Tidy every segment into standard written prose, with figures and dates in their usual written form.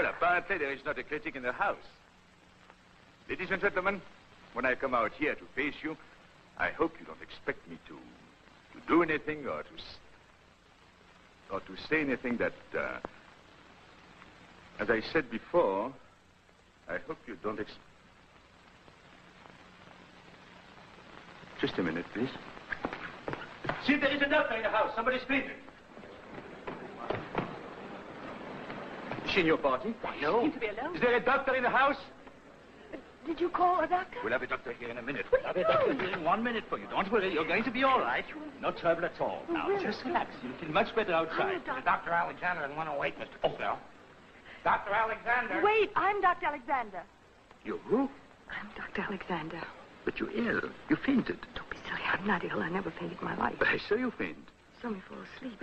Well, apparently there is not a critic in the house. Ladies and gentlemen, when I come out here to face you, I hope you don't expect me to do anything or to say anything that, as I said before, I hope you don't Just a minute, please. See, there is a doctor in the house. Somebody's screaming. Is she in your party? No. Seems to be alone. Is there a doctor in the house? Did you call a doctor? We'll have a doctor here in a minute. We'll have a doctor here in 1 minute for you. Don't worry, you're going to be all right. No trouble at all. Oh, Now, really? just relax. You'll feel much better outside. Dr. Alexander in 108, Mr. Costello. Dr. Alexander. Wait, I'm Dr. Alexander. You who? I'm Dr. Alexander. But you're ill. You fainted. Don't be silly. I'm not ill. I never fainted in my life. But I saw you faint. Saw me fall asleep.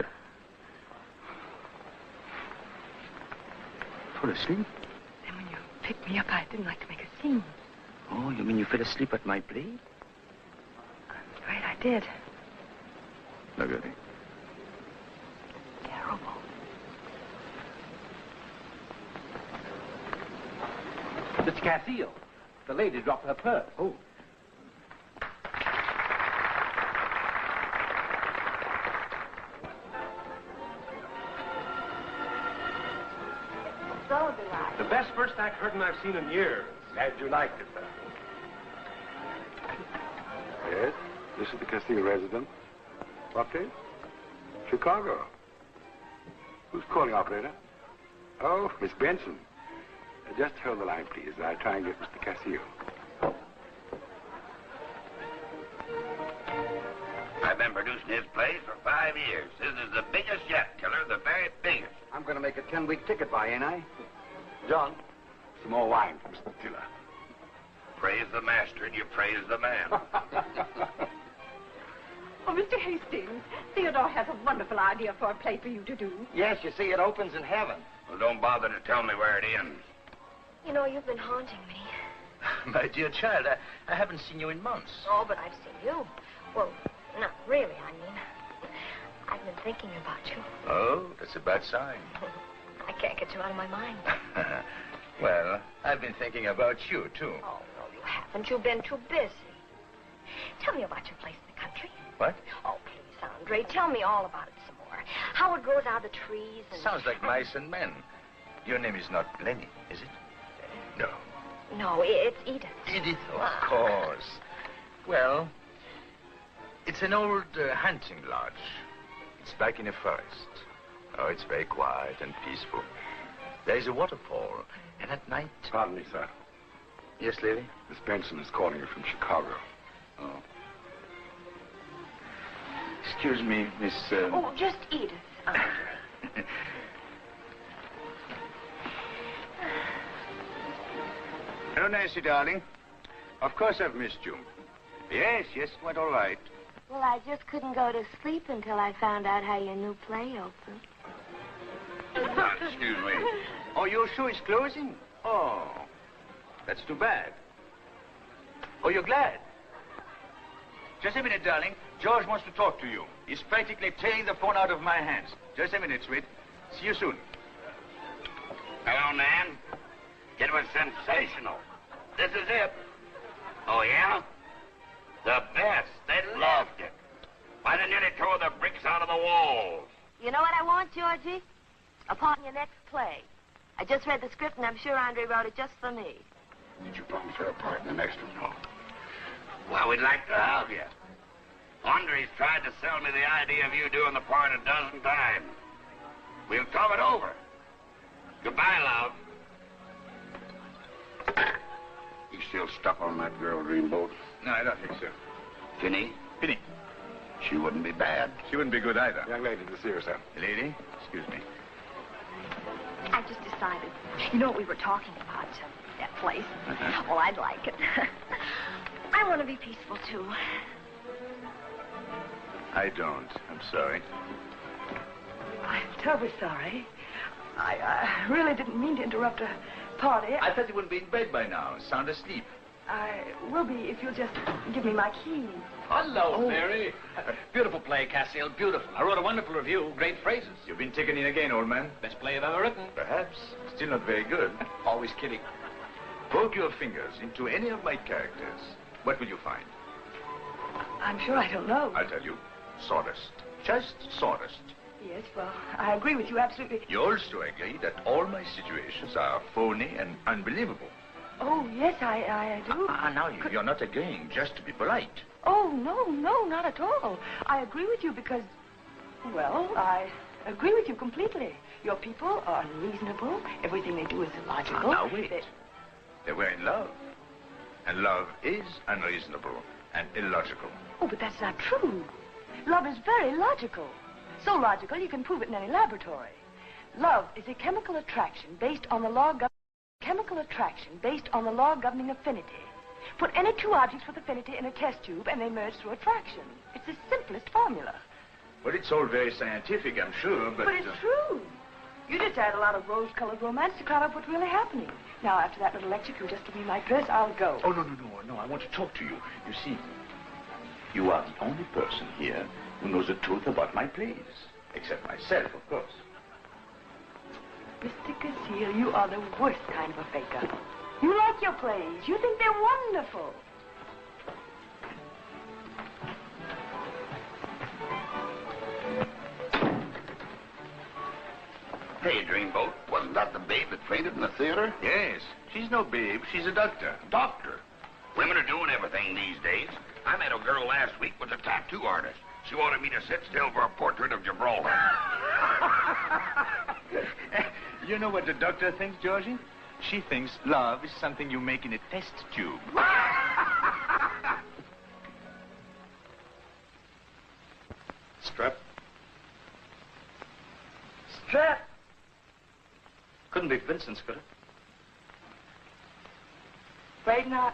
Fall asleep? Then when you picked me up, I didn't like to make a scene. Oh, you mean you fell asleep at my plate? I'm afraid I did. Margaret. Terrible. Mr. Castillo. The lady dropped her purse. Oh. So do I. The best first act curtain I've seen in years. Glad you liked it, sir. Yes, this is the Castillo residence. What place? Chicago. Who's calling, operator? Oh, Miss Benson. Just hold the line, please. I'll try and get Mr. Castillo. I've been producing his plays for 5 years. This is the biggest yet, Killer, the very biggest. I'm going to make a 10-week ticket buy, ain't I? John, some more wine for Mr. Tiller. Praise the master and you praise the man. Oh, Mr. Hastings, Theodore has a wonderful idea for a play for you to do. Yes, you see, it opens in heaven. Well, don't bother to tell me where it ends. You know, you've been haunting me. My dear child, I haven't seen you in months. Oh, but I've seen you. Well, not really, I mean. I've been thinking about you. Oh, that's a bad sign. I can't get you out of my mind. Well, I've been thinking about you, too. Oh, no, you haven't. You've been too busy. Tell me about your place in the country. What? Oh, please, Andre, tell me all about it some more. How it grows out of the trees and... Sounds like mice and men. Your name is not Lenny, is it? No. No, it's Edith. Edith, of course. Well, it's an old hunting lodge. It's back in a forest. Oh, it's very quiet and peaceful. There is a waterfall, and at night... Pardon me, sir. Yes, lady? Miss Benson is calling you from Chicago. Oh. Excuse me, Miss... Oh, just Edith, Andre. Hello, Nancy, darling. Of course I've missed you. Yes, it went all right. Well, I just couldn't go to sleep until I found out how your new play opened. Excuse me. Oh, your show is closing? Oh, that's too bad. Oh, you're glad? Just a minute, darling. George wants to talk to you. He's practically tearing the phone out of my hands. Just a minute, sweet. See you soon. Hello, Nan. It was sensational. This is it. Oh, yeah? The best. They loved it. Why, they nearly tore the bricks out of the walls. You know what I want, Georgie? A part in your next play. I just read the script, and I'm sure Andre wrote it just for me. Did you promise her a part in the next one? No. Well, we'd like to have you. Andre's tried to sell me the idea of you doing the part a dozen times. We'll talk it over. Goodbye, love. You still stuck on that girl, Dreamboat? No, I don't think so. Finney? Finney. She wouldn't be bad. She wouldn't be good either. Young lady to see her, sir. Lady, excuse me. I just decided. You know what we were talking about? That place. Well, I'd like it. I want to be peaceful, too. I don't. I'm sorry. I'm terribly sorry. I really didn't mean to interrupt a party. I thought you wouldn't be in bed by now. Sound asleep. I will be if you'll just give me my keys. Hello, Mary. Beautiful play, Cassiel. Beautiful. I wrote a wonderful review. Great phrases. You've been taken in again, old man. Best play I've ever written. Perhaps. Still not very good. Always kidding. Poke your fingers into any of my characters. What will you find? I'm sure I don't know. I'll tell you. Sawdust. Just sawdust. Yes, well, I agree with you absolutely. You also agree that all my situations are phony and unbelievable. Oh, yes, I do. Now you're not agreeing just to be polite. Oh, no, not at all. I agree with you because, well, I agree with you completely. Your people are unreasonable. Everything they do is illogical. Now, wait. They were in love. And love is unreasonable and illogical. Oh, but that's not true. Love is very logical. So logical you can prove it in any laboratory. Love is a chemical attraction based on the law governing affinity. Put any two objects with affinity in a test tube and they merge through attraction. It's the simplest formula. Well, it's all very scientific, I'm sure, but... But it's true. You just add a lot of rose-colored romance to crowd up what's really happening. Now, after that little lecture, if you'll just give me my dress, I'll go. Oh, no, I want to talk to you. You see, you are the only person here who knows the truth about my plays. Except myself, of course. Mr. Cassiel, you are the worst kind of a faker. You like your plays. You think they're wonderful. Hey, Dreamboat, wasn't that the babe that fainted in the theater? Yes, she's no babe. She's a doctor. Doctor. Women are doing everything these days. I met a girl last week with a tattoo artist. She wanted me to sit still for a portrait of Gibraltar. You know what the doctor thinks, Georgie? She thinks love is something you make in a test tube. Strep. Strep. Couldn't be Vincent's, could it? Afraid not.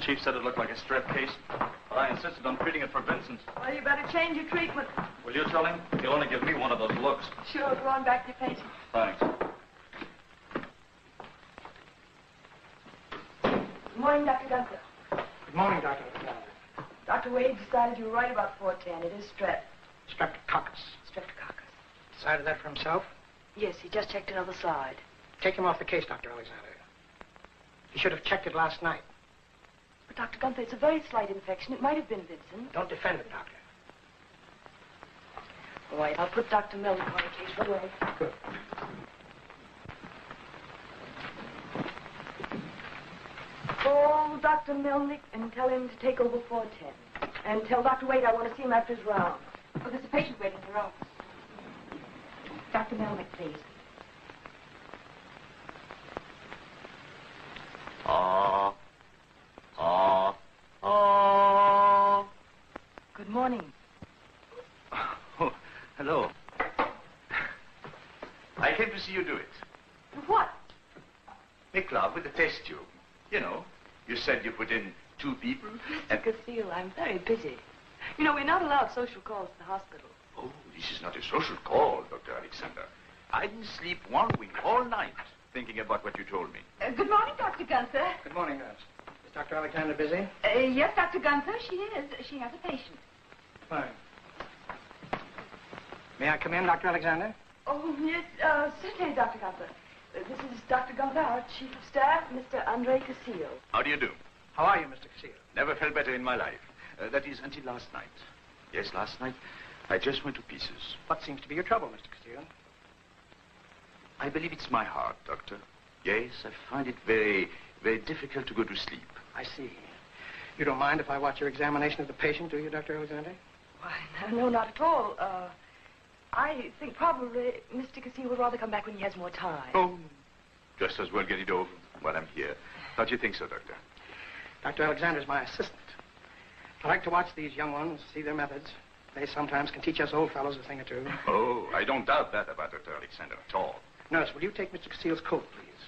Chief said it looked like a strep case, but I insisted on treating it for Vincent. Well, you better change your treatment. Will you tell him? He'll only give me one of those looks. Sure, go on back to your patient. Thanks. Good morning, Dr. Gunther. Good morning, Dr. Alexander. Dr. Wade decided you were right about 410. It is strep. Streptococcus. Streptococcus. Decided that for himself? Yes, he just checked another side. Take him off the case, Dr. Alexander. He should have checked it last night. But, Dr. Gunther, it's a very slight infection. It might have been Vincent. Don't defend it, Doctor. All right, I'll put Dr. Melnick on the case right away. Good. Call Dr. Melnick and tell him to take over 410. And tell Dr. Wade I want to see him after his round. Oh, there's a patient waiting in your office. Dr. Melnick, please. Good morning. Oh, hello. I came to see you do it. What? Make love with the test tube. You know, you said you put in 2 people. Mr. Cassiel, I'm very busy. You know, we're not allowed social calls to the hospital. Oh, this is not a social call, Dr. Alexander. I didn't sleep 1 week all night thinking about what you told me. Good morning, Dr. Gunther. Good morning, nurse. Is Dr. Alexander busy? Yes, Dr. Gunther, she is. She has a patient. Fine. May I come in, Dr. Alexander? Oh, yes, certainly, Dr. Gunther. This is Dr. Gunther, our chief of staff, Mr. Andre Cassiel. How do you do? How are you, Mr. Cassiel? Never felt better in my life. That is, until last night. Yes, last night, I just went to pieces. What seems to be your trouble, Mr. Cassiel? I believe it's my heart, Doctor. Yes, I find it very, very difficult to go to sleep. I see. You don't mind if I watch your examination of the patient, do you, Dr. Alexander? Why, no, not at all. I think probably Mr. Cassiel would rather come back when he has more time. Oh, just as well get it over while I'm here. Don't you think so, Doctor? Dr. Alexander's my assistant. I like to watch these young ones, see their methods. They sometimes can teach us old fellows a thing or two. Oh, I don't doubt that about Dr. Alexander at all. Nurse, will you take Mr. Cassiel's coat, please?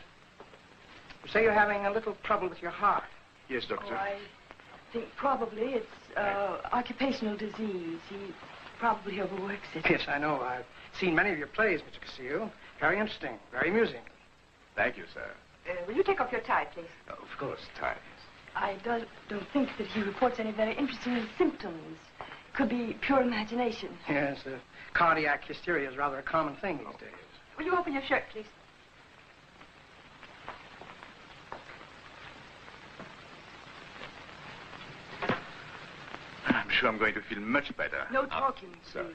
You say you're having a little trouble with your heart. Yes, Doctor. Oh, I think probably it's occupational disease. He probably overworks it. Yes, I know. I've seen many of your plays, Mr. Cassiel. Very interesting, very amusing. Thank you, sir. Will you take off your tie, please? Of course, tie. I don't think that he reports any very interesting symptoms. Could be pure imagination. Yes, cardiac hysteria is rather a common thing these days. Will you open your shirt, please? I'm sure I'm going to feel much better. No talking, sorry.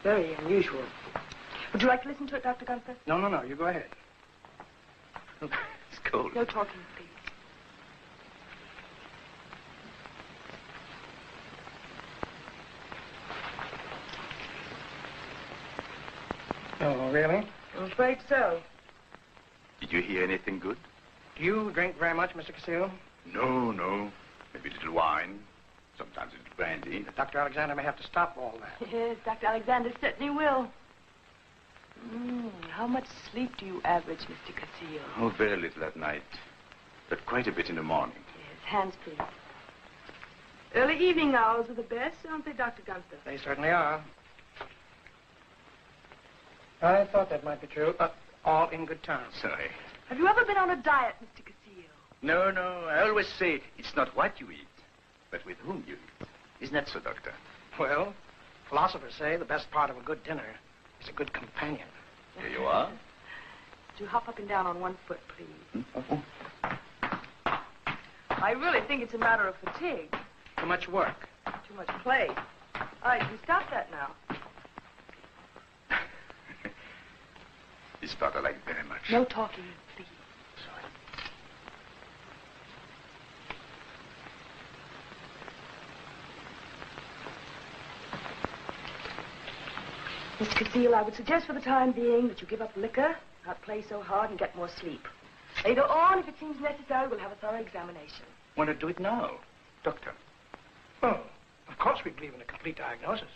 Very unusual. Would you like to listen to it, Dr. Gunther? No. You go ahead. It's cold. No talking, please. Oh, really? I'm afraid so. Did you hear anything good? Do you drink very much, Mr. Casillo? No. Maybe a little wine. Sometimes a little brandy. Dr. Alexander may have to stop all that. Yes, Dr. Alexander certainly will. How much sleep do you average, Mr. Casillo? Oh, very little at night. But quite a bit in the morning. Yes, hands, please. Early evening hours are the best, aren't they, Dr. Gunther? They certainly are. I thought that might be true. All in good time. Sorry. Have you ever been on a diet, Mr. Casillo? No. I always say it's not what you eat, but with whom you eat. Isn't that so, Doctor? Well, philosophers say the best part of a good dinner is a good companion. Here you are. Would you hop up and down on one foot, please? Oh. I really think it's a matter of fatigue. Too much work. Too much play. All right, you stop that now. This part I like very much. No talking, please. Sorry. Mr. Casillo, I would suggest for the time being that you give up liquor, not play so hard, and get more sleep. Later on, if it seems necessary, we'll have a thorough examination. Want to do it now, Doctor? Oh, of course we believe in a complete diagnosis.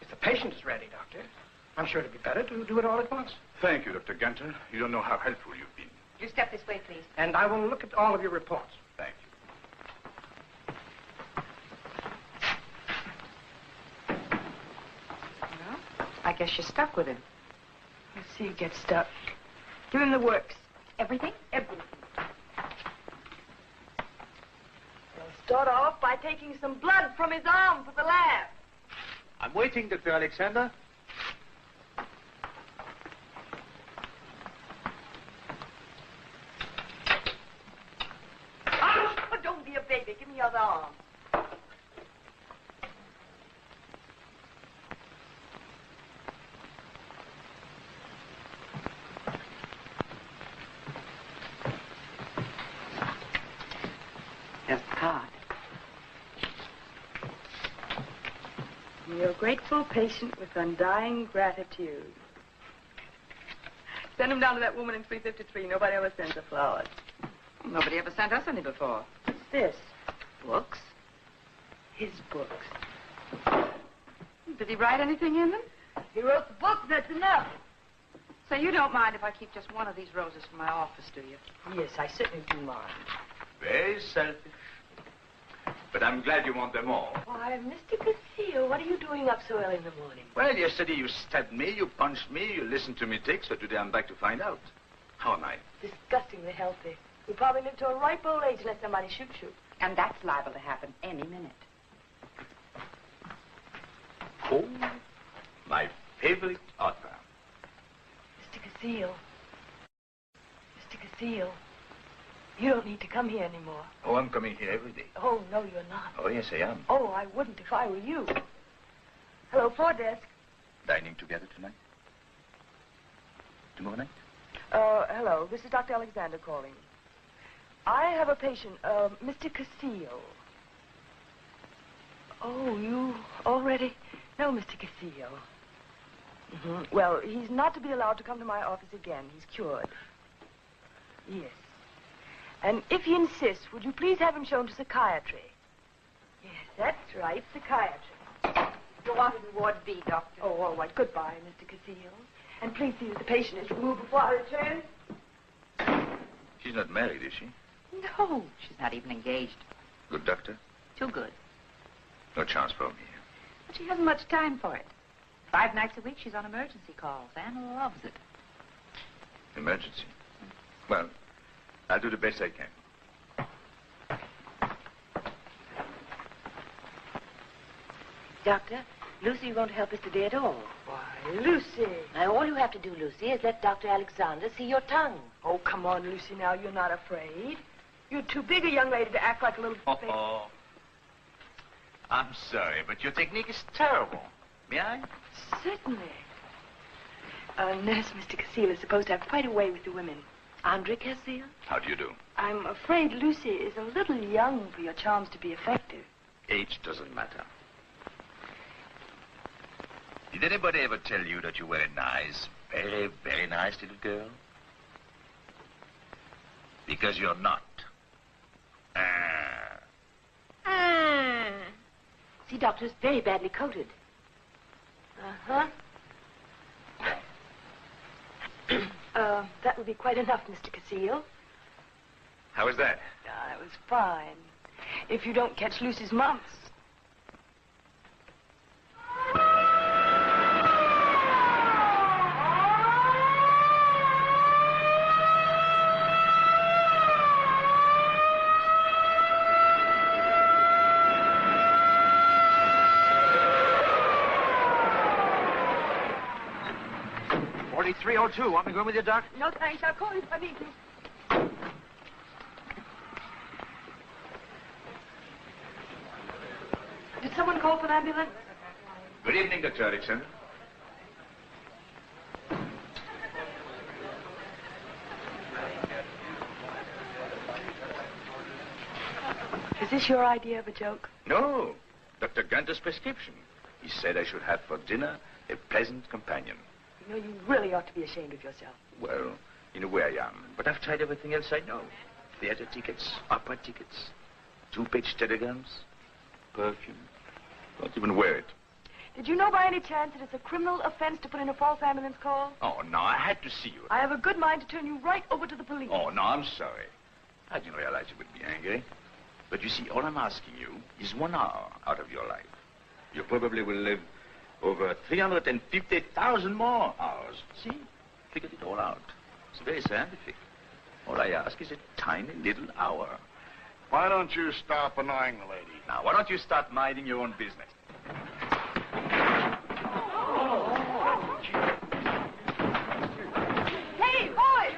If the patient is ready, Doctor, I'm sure it'd be better to do it all at once. Thank you, Dr. Gunter. You don't know how helpful you've been. You step this way, please. And I will look at all of your reports. Thank you. Well, I guess you're stuck with him. Let's see you get stuck. Give him the works. Everything? Everything. We'll start off by taking some blood from his arm for the lab. I'm waiting, Dr. Alexander. Oh, don't be a baby. Give me your other arm. Here's the card. Your grateful patient with undying gratitude. Send him down to that woman in 353. Nobody ever sends her flowers. Nobody ever sent us any before. What's this? Books? His books. Did he write anything in them? He wrote the book, that's enough. So you don't mind if I keep just one of these roses for my office, do you? Yes, I certainly do mind. Very selfish. But I'm glad you want them all. Why, Mr. Casillo, what are you doing up so early in the morning? Well, yesterday you stabbed me, you punched me, you listened to me tick, so today I'm back to find out. How am I? Disgustingly healthy. You'll probably live to a ripe old age unless somebody shoots you. And that's liable to happen any minute. Oh, my favorite author. Mr. Casillo. Mr. Casillo. You don't need to come here anymore. Oh, I'm coming here every day. Oh, no, you're not. Oh, yes, I am. Oh, I wouldn't if I were you. Hello, floor desk. Dining together tonight? Tomorrow night? Hello. This is Dr. Alexander calling. I have a patient, Mr. Casillo. Oh, you already know Mr. Casillo. Mm-hmm. Well, he's not to be allowed to come to my office again. He's cured. Yes. And if he insists, would you please have him shown to psychiatry? Yes, that's right, psychiatry. You wanted in Ward B, Doctor. Oh, all right. Goodbye, Mr. Casillo. And please see that the patient is removed before I return. She's not married, is she? No, she's not even engaged. Good doctor? Too good. No chance for me. But she hasn't much time for it. 5 nights a week, she's on emergency calls. Anne loves it. Emergency? Well, I'll do the best I can. Doctor, Lucy won't help us today at all. Why, Lucy. Now, all you have to do, Lucy, is let Dr. Alexander see your tongue. Oh, come on, Lucy, now. You're not afraid. You're too big a young lady to act like a little baby. Oh, I'm sorry, but your technique is terrible. May I? Certainly. Nurse, Mr. Cassile is supposed to have quite a way with the women. Andre Cassile? How do you do? I'm afraid Lucy is a little young for your charms to be effective. Age doesn't matter. Did anybody ever tell you that you were a nice, very, very nice little girl? Because you're not. See, Doctor, it's very badly coated. Uh-huh. That would be quite enough, Mr. Cassile. How was that? It was fine. If you don't catch Lucy's mumps. Want me to go with you, Doc? No, thanks. I'll call you if I need to. Did someone call for an ambulance? Good evening, Dr. Alexander. Is this your idea of a joke? No. Dr. Gunter's prescription. He said I should have for dinner a pleasant companion. You know, you really ought to be ashamed of yourself. Well, in a way I am. But I've tried everything else I know. Theater tickets, opera tickets, 2-page telegrams, perfume. Don't even wear it. Did you know by any chance that it's a criminal offense to put in a false ambulance call? Oh, no, I had to see you. I have a good mind to turn you right over to the police. Oh, no, I'm sorry. I didn't realize you would be angry. But you see, all I'm asking you is 1 hour out of your life. You probably will live over 350,000 more hours. See? Figured it all out. It's very scientific. All I ask is a tiny little hour. Why don't you stop annoying the lady? Now, why don't you start minding your own business? Hey, boys!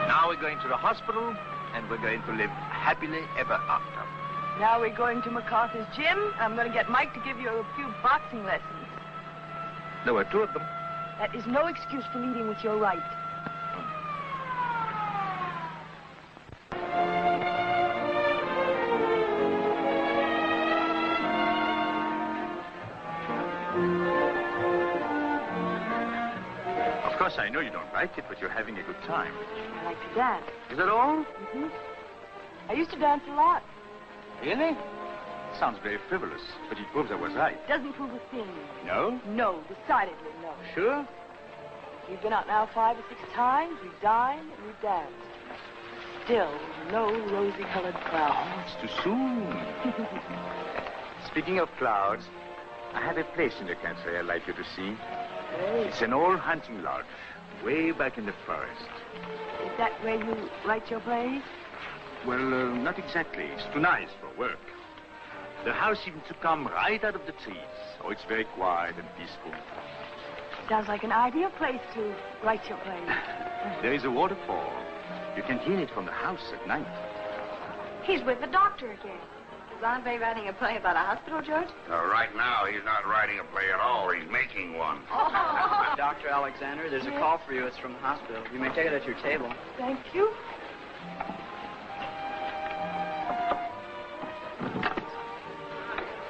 Now we're going to the hospital, and we're going to live happily ever after. Now we're going to MacArthur's gym. I'm going to get Mike to give you a few boxing lessons. There were 2 of them. That is no excuse for leading with your right. Of course, I know you don't like it, but you're having a good time. I like to dance. Is that all? Mm-hmm. I used to dance a lot. Really? Sounds very frivolous, but it proves I was right. Doesn't prove a thing. No? No, decidedly no. Sure? We've been out now 5 or 6 times. We've dined and we've danced. Still, no rosy-colored clouds. It's too soon. Speaking of clouds, I have a place in the country I'd like you to see. Hey, It's an old hunting lodge, way back in the forest. is that where you write your plays? Well, not exactly. It's too nice for work. The house seems to come right out of the trees. Oh, it's very quiet and peaceful. Sounds like an ideal place to write your plays. There is a waterfall. You can hear it from the house at night. He's with the doctor again. Is Andre writing a play about a hospital, George? Right now, he's not writing a play at all. He's making one. Dr. Alexander, there's a call for you. It's from the hospital. You may take it at your table. Thank you.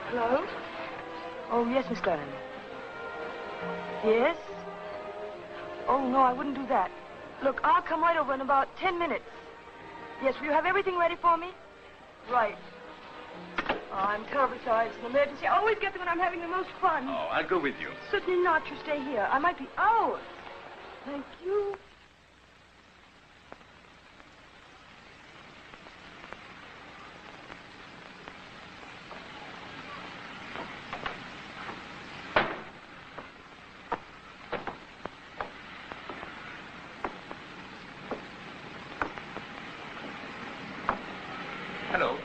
Hello? Oh, yes, Miss Glennon. Yes? Oh, no, I wouldn't do that. Look, I'll come right over in about 10 minutes. Yes, will you have everything ready for me? Right. Oh, I'm terribly sorry. It's an emergency. I always get them when I'm having the most fun. Oh, I'll go with you. Certainly not. You stay here. I might be hours. Thank you. Hello.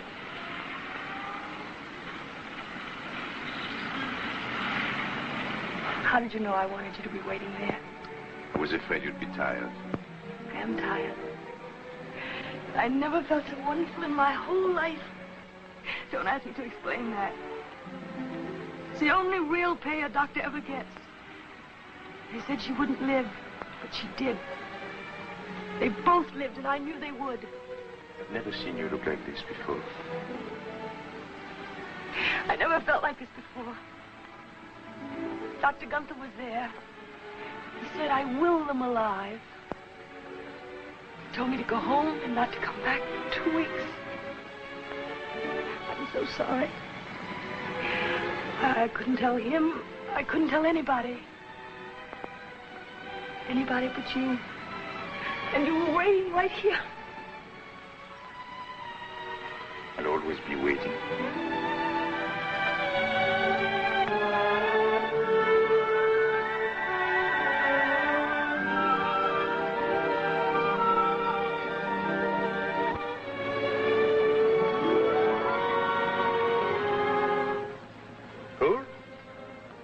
How did you know I wanted you to be waiting there? I was afraid you'd be tired. I am tired. I never felt so wonderful in my whole life. Don't ask me to explain that. It's the only real pay a doctor ever gets. They said she wouldn't live, but she did. They both lived, and I knew they would. I've never seen you look like this before. I never felt like this before. Dr. Gunther was there. He said, I will them alive. He told me to go home and not to come back for 2 weeks. I'm so sorry. I couldn't tell him. I couldn't tell anybody. Anybody but you. And you were waiting right here. I'll always be waiting.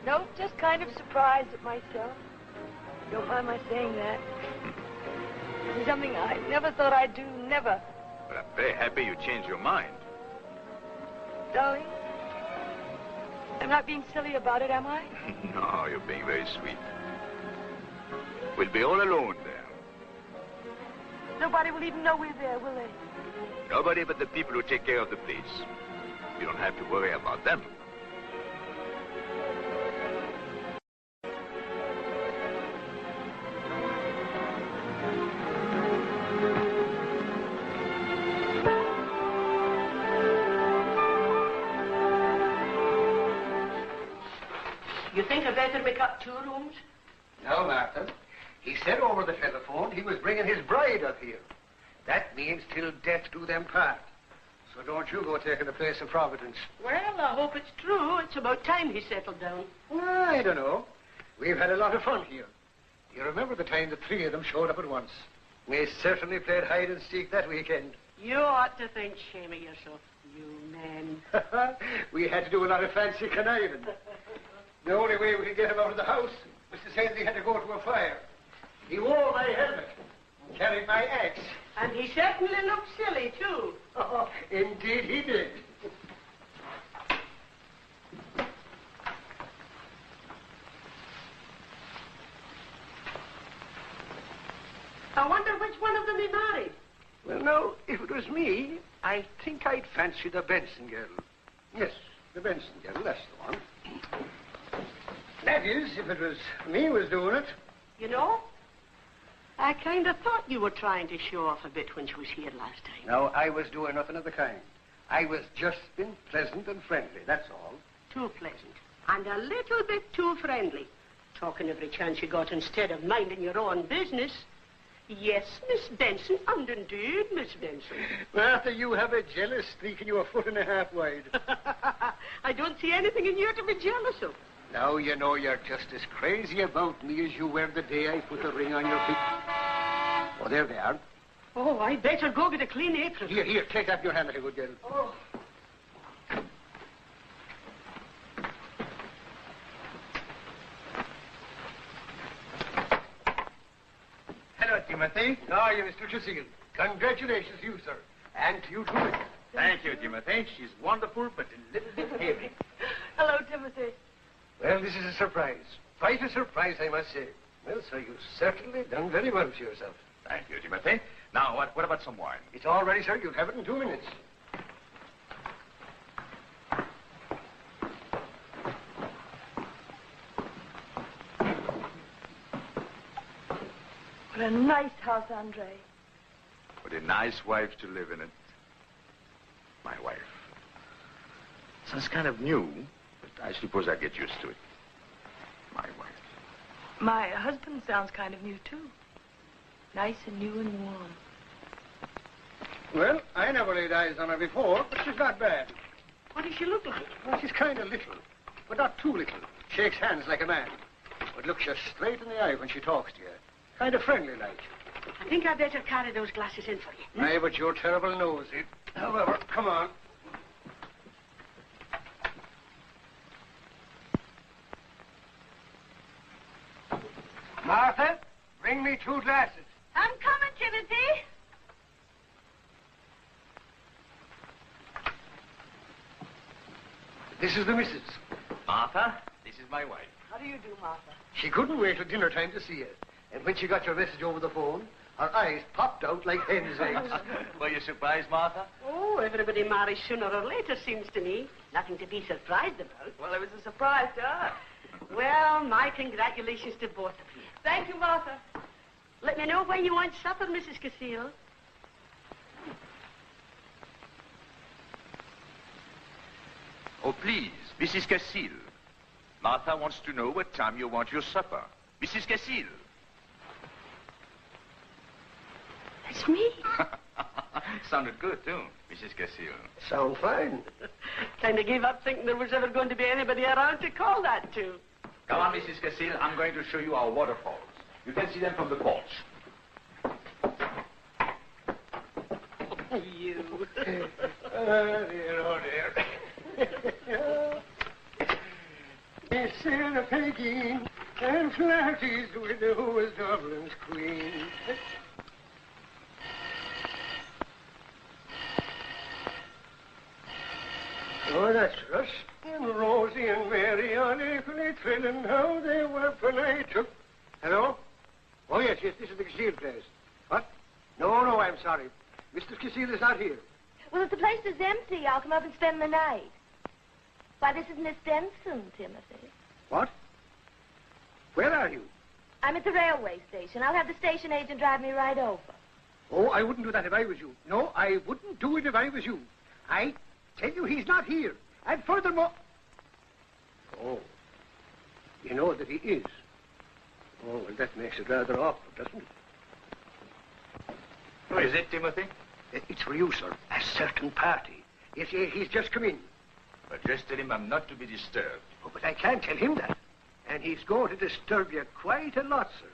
No, just kind of surprised at myself. Don't mind my saying that. It's something I never thought I'd do, never. But I'm very happy you changed your mind. Darling, I'm not being silly about it, am I? No, you're being very sweet. We'll be all alone there. Nobody will even know we're there, will they? Nobody but the people who take care of the place. You don't have to worry about them. You think I'd better make up 2 rooms? No, Martha. He said over the telephone he was bringing his bride up here. That means till death do them part. So don't you go taking the place of Providence. Well, I hope it's true. It's about time he settled down. I don't know. We've had a lot of fun here. You remember the time the 3 of them showed up at once? We certainly played hide and seek that weekend. You ought to think shame of yourself, you man. We had to do a lot of fancy conniving. The only way we could get him out of the house was to say that he had to go to a fire. He wore my helmet and carried my axe. And he certainly looked silly, too. Oh, indeed he did. I wonder which one of them he married. Well, now, if it was me, I think I'd fancy the Benson girl. Yes, the Benson girl, that's the one. That is, if it was me was doing it. You know, I kind of thought you were trying to show off a bit when she was here last time. No, I was doing nothing of the kind. I was just being pleasant and friendly, that's all. Too pleasant. And a little bit too friendly. Talking every chance you got instead of minding your own business. Yes, Miss Benson, and indeed, Miss Benson. Martha, you have a jealous streak and you're 1.5 feet wide. I don't see anything in you to be jealous of. Now you know you're just as crazy about me as you were the day I put the ring on your finger. Oh, there they are. Oh, I'd better go get a clean apron. Here, take that in your hand, little good girl. Oh. Hello, Timothy. How are you, Mr. Chisholm? Congratulations to you, sir. And to you, too. Thank you, Timothy. She's wonderful, but a little bit heavy. Hello, Timothy. Well, this is a surprise. Quite a surprise, I must say. Well, sir, you've certainly done very well for yourself. Thank you, Timothy. Now, what about some wine? It's all ready, sir. You'll have it in 2 minutes. What a nice house, Andre. What a nice wife to live in it. My wife. Sounds kind of new, but I suppose I'll get used to it. My wife. My husband sounds kind of new, too. Nice and new and warm. Well, I never laid eyes on her before, but she's not bad. What does she look like? Well, she's kind of little, but not too little. Shakes hands like a man, but looks you straight in the eye when she talks to you. Kind of friendly like. I think I'd better carry those glasses in for you. Aye, but you're terrible nosy. However, come on. Martha, bring me 2 glasses. I'm coming, Timothy. This is the missus. Martha, this is my wife. How do you do, Martha? She couldn't wait till dinner time to see you. And when she got your message over the phone, her eyes popped out like hen's eggs. Were you surprised, Martha? Oh, everybody marries sooner or later, seems to me. Nothing to be surprised about. Well, it was a surprise to us. Well, my congratulations to both of you. Thank you, Martha. Let me know when you want supper, Mrs. Casile. Oh, please, Mrs. Casile. Martha wants to know what time you want your supper. Mrs. Casile. That's me. Sounded good, too, Mrs. Casile. Sound fine. Kind of gave up thinking there was ever going to be anybody around to call that to. Come on, Mrs. Casile. I'm going to show you our waterfalls. You can see them from the porch. You. Dear, oh, dear. Miss Sarah Peggy and Flatty's widow who was Dublin's queen. Oh, that's Russ and Rosie and Mary on equally thrilling how they were when I took... Hello? Oh, yes, this is the Casile place. What? No, I'm sorry. Mr. Casile is not here. Well, if the place is empty, I'll come up and spend the night. Why, this is Miss Benson, Timothy. What? Where are you? I'm at the railway station. I'll have the station agent drive me right over. Oh, I wouldn't do that if I was you. No, I wouldn't do it if I was you. I tell you he's not here. And furthermore... Oh, you know that he is. Oh, well, that makes it rather awkward, doesn't it? Who is it, Timothy? It's for you, sir. A certain party. Yes, he's just come in. But just tell him I'm not to be disturbed. Oh, but I can't tell him that. And he's going to disturb you quite a lot, sir.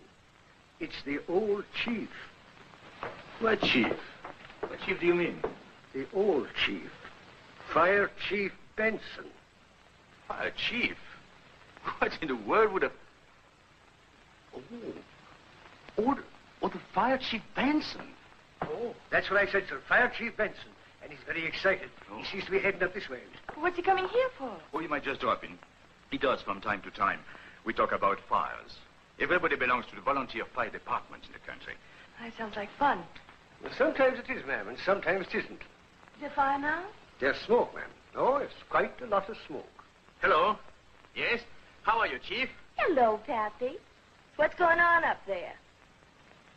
It's the old chief. What chief? What chief do you mean? The old chief. Fire Chief Benson. Fire chief? What in the world would have... Oh, the Fire Chief Benson. Oh, that's what I said, sir. Fire Chief Benson. And he's very excited. Oh. He seems to be heading up this way. What's he coming here for? Oh, you might just drop in. He does from time to time. We talk about fires. Everybody belongs to the volunteer fire department in the country. That sounds like fun. Well, sometimes it is, ma'am, and sometimes it isn't. Is there fire now? There's smoke, ma'am. Oh, it's quite a lot of smoke. Hello? Yes? How are you, Chief? Hello, Pappy. What's going on up there?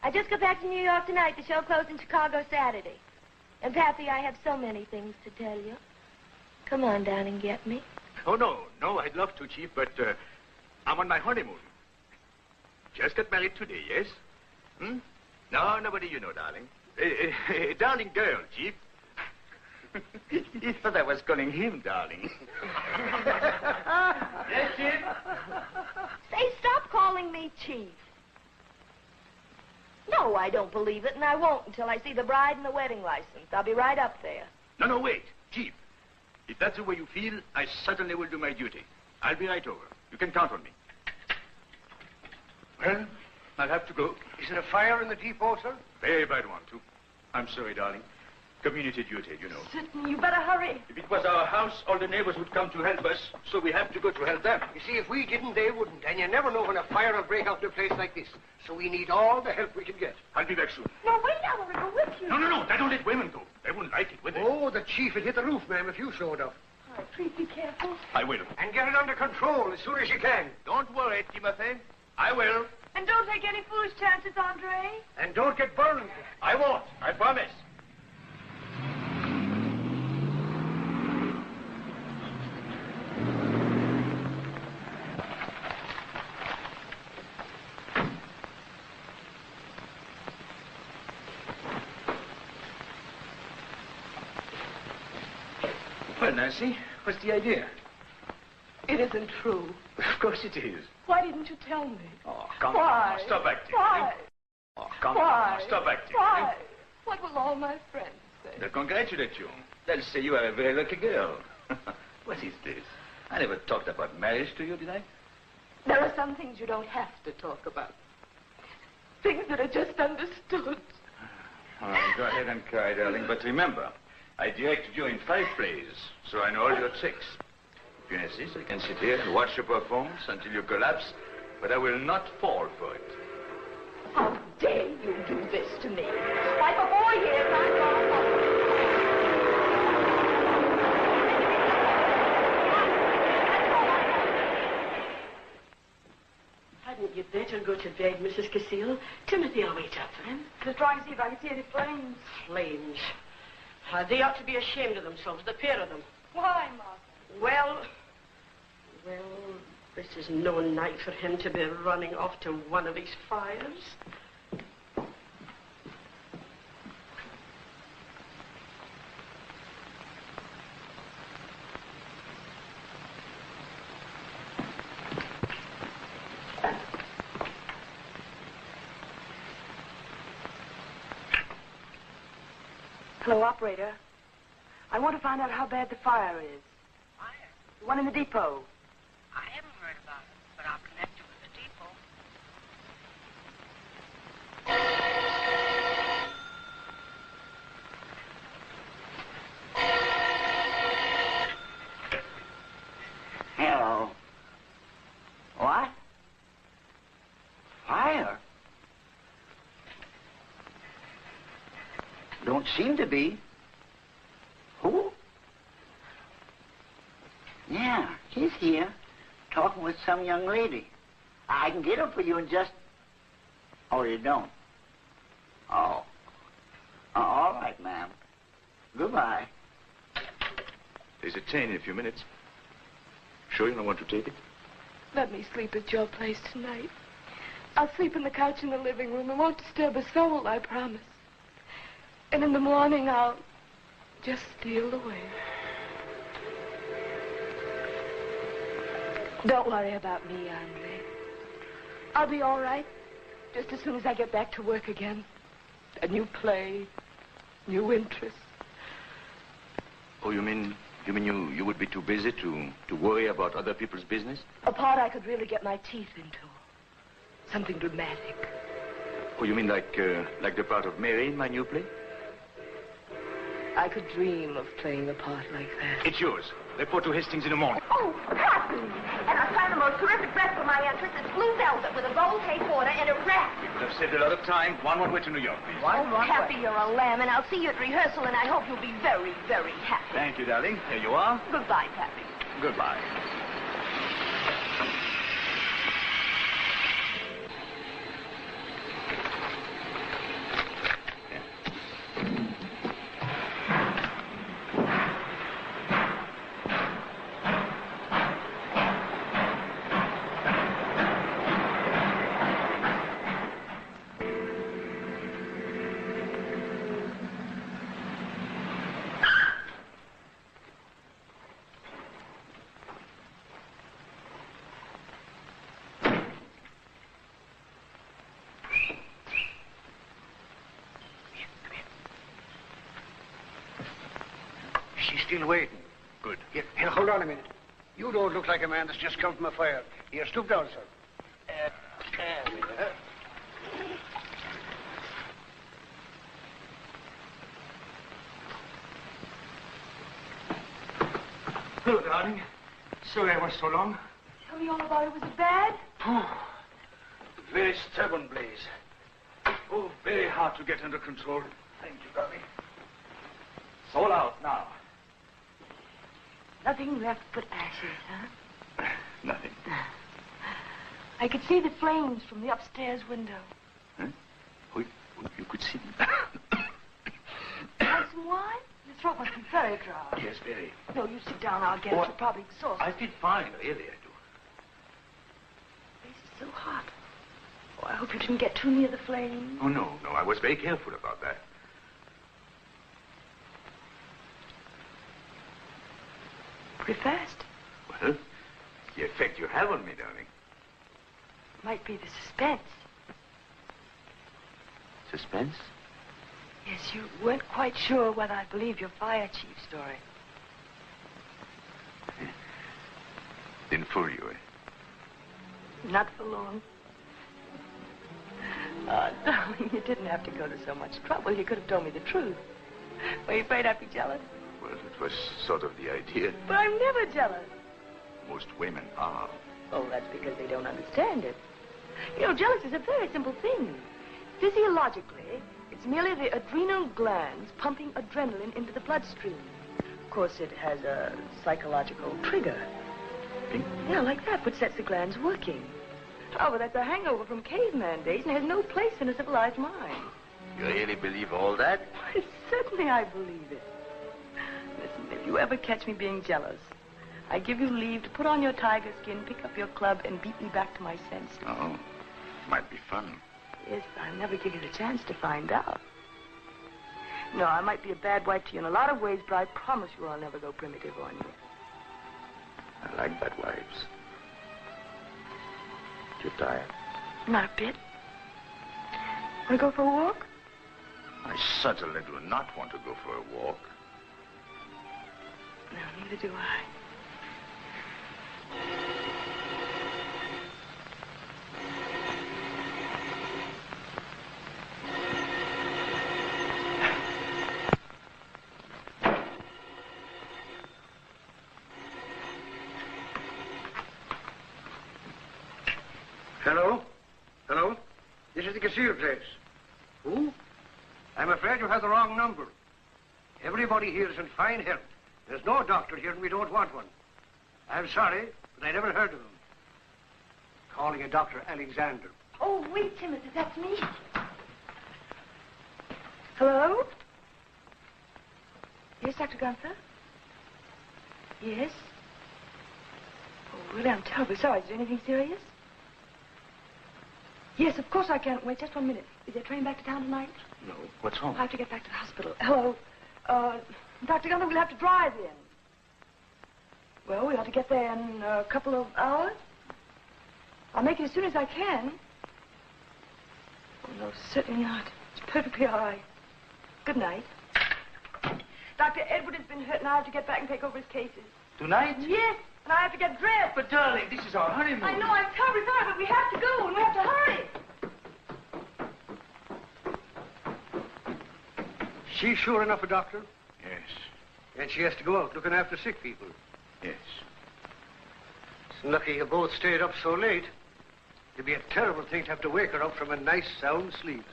I just got back to New York tonight. The show closed in Chicago Saturday. And, Pappy, I have so many things to tell you. Come on down and get me. Oh, no, I'd love to, Chief, but I'm on my honeymoon. Just got married today, yes? No, nobody you know, darling. Darling girl, Chief. He thought I was calling him darling. Yes, Chief? Say, stop calling me Chief. No, I don't believe it, and I won't until I see the bride and the wedding license. I'll be right up there. No, wait. Chief, if that's the way you feel, I certainly will do my duty. I'll be right over. You can count on me. Well, I'll have to go. Is there a fire in the depot, sir? Very bad one, too. I'm sorry, darling. Community duty, you know. Sidney, you better hurry. If it was our house, all the neighbors would come to help us, so we have to go to help them. You see, if we didn't, they wouldn't. And you never know when a fire will break out in a place like this. So we need all the help we can get. I'll be back soon. No, wait, I want to go with you. No. They don't let women go. They wouldn't like it, would they? Oh, the chief would hit the roof, ma'am, if you showed up. All right, please be careful. I will. And get it under control as soon as you can. Don't worry, Timothy. I will. And don't take any foolish chances, Andre. And don't get burned. I won't. I promise. Well, Nancy, what's the idea? It isn't true. Of course it is. Why didn't you tell me? Oh, come Why? on. Stop acting. Why? Oh, Come Why? on, stop acting. Why? What will all my friends say? They'll congratulate you. They'll say you are a very lucky girl. What is this? I never talked about marriage to you, did I? There are some things you don't have to talk about. Things that are just understood. All right, go ahead and cry, darling. But remember, I directed you in 5 plays, so I know all your tricks. If you insist, I can sit here and watch your performance until you collapse, but I will not fall for it. How dare you do this to me? Why, for 4 years, I've gone. Hadn't you better go to bed, Mrs. Casile? Timothy will wait up for him. Just trying to see if I can see any flames. Flames. They ought to be ashamed of themselves, the pair of them. Why, Margaret? Well, this is no night for him to be running off to one of his fires. Hello, operator. I want to find out how bad the fire is. Fire? The one in the depot. I haven't heard about it, but I'll connect you with the depot. Hello. What? Fire? Don't seem to be. Who? Yeah, he's here, talking with some young lady. I can get her for you in just... Oh, you don't? Oh. All right, ma'am. Goodbye. There's a train in a few minutes. Sure you don't want to take it? Let me sleep at your place tonight. I'll sleep on the couch in the living room. I won't disturb a soul, I promise. And in the morning, I'll just steal away. Don't worry about me, Andre. I'll be all right just as soon as I get back to work again. A new play, new interests. Oh, you mean you would be too busy to worry about other people's business? A part I could really get my teeth into. Something dramatic. Oh, you mean like the part of Mary in my new play? I could dream of playing a part like that. It's yours. Report to Hastings in the morning. Oh, happy! And I found the most terrific dress for my entrance. It's blue velvet with a gold tape border and a wrap. You have saved a lot of time. One way to New York, please. Happy, you're a lamb, and I'll see you at rehearsal, and I hope you'll be very, very happy. Thank you, darling. Here you are. Goodbye, Pappy. Goodbye. She's still waiting. Good. Here, hold on a minute. You don't look like a man that's just come from a fire. Here, stoop down, sir. Hello, darling. Sorry I was so long. Tell me all about it. Was it bad? Very stubborn blaze. Oh, very hard to get under control. Thank you, darling. It's all out now. Nothing left but ashes, huh? Nothing. I could see the flames from the upstairs window. Huh? Oh, you could see them. Want some wine? Your throat must be very dry. Yes, very. No, you sit down. I'll get it. You're probably exhausted. I feel fine, really, I do. This is so hot. Oh, I hope you didn't get too near the flames. Oh, no. I was very careful about that. Pretty fast. Well, the effect you have on me, darling. Might be the suspense. suspense? Yes, you weren't quite sure whether I believed your fire chief story. Didn't fool you, eh? Not for long. Oh, darling, you didn't have to go to so much trouble. You could have told me the truth. Were you afraid I'd be jealous? Well, it was sort of the idea. But I'm never jealous. Most women are. Oh, that's because they don't understand it. You know, jealousy is a very simple thing. Physiologically, it's merely the adrenal glands pumping adrenaline into the bloodstream. Of course, it has a psychological trigger. Pink? Yeah, like that, which sets the glands working. Oh, but that's a hangover from caveman days and has no place in a civilized mind. You really believe all that? Why, certainly I believe it. Listen, if you ever catch me being jealous, I give you leave to put on your tiger skin, pick up your club, and beat me back to my senses. Oh, might be fun. Yes, but I'll never give you the chance to find out. No, I might be a bad wife to you in a lot of ways, but I promise you I'll never go primitive on you. I like bad wives. You tired? Not a bit. Want to go for a walk? I certainly do not want to go for a walk. No, neither do I. Hello? Hello? This is the Casille place. Who? I'm afraid you have the wrong number. Everybody here is in fine health. There's no doctor here and we don't want one. I'm sorry, but I never heard of him. Calling a Dr. Alexander. Oh, wait, Timothy, that's me. Hello? Yes, Dr. Gunther? Yes? Oh, really, I'm terribly sorry. Is there anything serious? Yes, of course I can't wait. Just 1 minute. Is there a train back to town tonight? No. What's wrong? I have to get back to the hospital. Hello? Dr. Gunther, we'll have to drive in. Well, we ought to get there in a couple of hours. I'll make it as soon as I can. Oh, no, certainly not. It's perfectly all right. Good night. Dr. Edward has been hurt, and I have to get back and take over his cases. Tonight? Yes, and I have to get dressed. But, darling, this is our honeymoon. I know, I'm terribly sorry, but we have to go, and we have to hurry. She's sure enough a doctor? Yes. And she has to go out looking after sick people. Yes. It's lucky you both stayed up so late. It'd be a terrible thing to have to wake her up from a nice, sound sleep.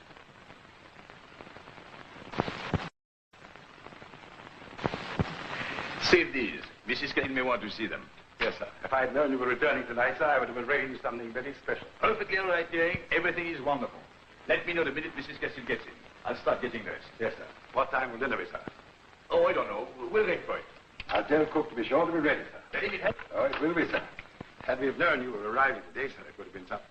Save these. Mrs. Kane may want to see them. Yes, sir. If I had known you were returning tonight, sir, I would have arranged something very special. Perfectly all right, dearie. Everything is wonderful. Let me know the minute Mrs. Castle gets in. I'll start getting dressed. Yes, sir. What time will dinner be, sir? Oh, I don't know. We'll wait for it. I'll tell cook to be sure to be ready, sir. Very good. Oh, it will be, sir. Had we have known you were arriving today, sir, it would have been something.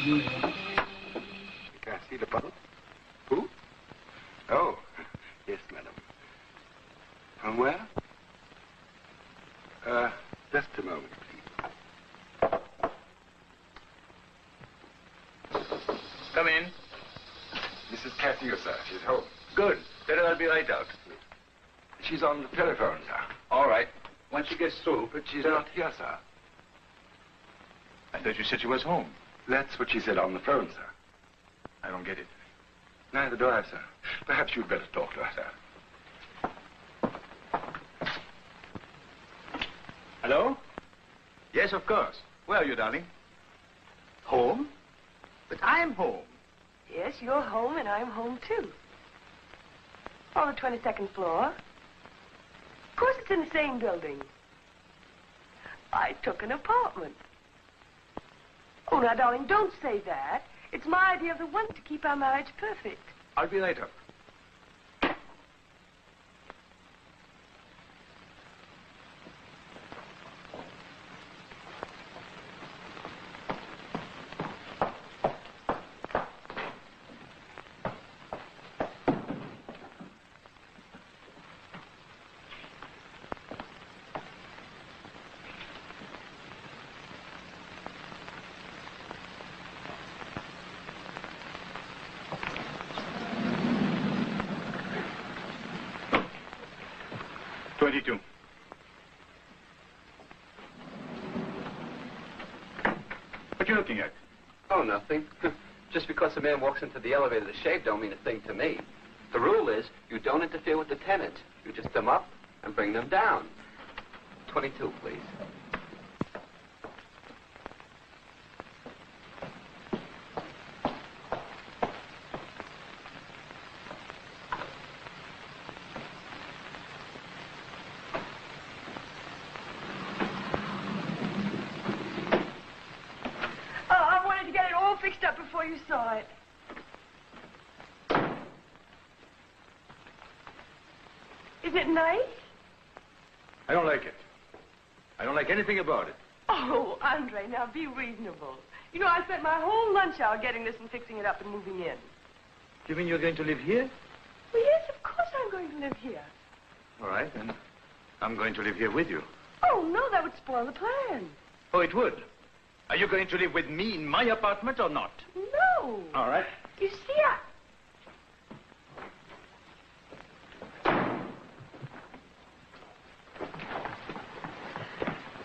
You can't see the puzzle? Who? Oh, yes, madam. From where? Just a moment, please. Come in. Mrs. Castillo, sir. She's home. Good. Then I'll be right out. She's on the telephone, sir. All right. Once she gets through. But she's not here, sir. I thought you said she was home. That's what she said on the phone, sir. I don't get it. Neither do I, sir. Perhaps you'd better talk to her, sir. Hello? Yes, of course. Where are you, darling? Home? But I'm home. Yes, you're home, and I'm home, too. On the 22nd floor. Of course it's in the same building. I took an apartment. Oh, now, darling, don't say that. It's my idea of the one to keep our marriage perfect. I'll be right up. 22. What are you looking at? Oh, nothing. Just because a man walks into the elevator to shave don't mean a thing to me. The rule is you don't interfere with the tenants. You just them up and bring them down. 22, please. Fixed up before you saw it. Isn't it nice? I don't like it. I don't like anything about it. Oh, Andre, now be reasonable. You know, I spent my whole lunch hour getting this and fixing it up and moving in. You mean you're going to live here? Well, yes, of course I'm going to live here. All right, then I'm going to live here with you. Oh, no, that would spoil the plan. Oh, it would? Are you going to live with me in my apartment or not? No. All right. You see,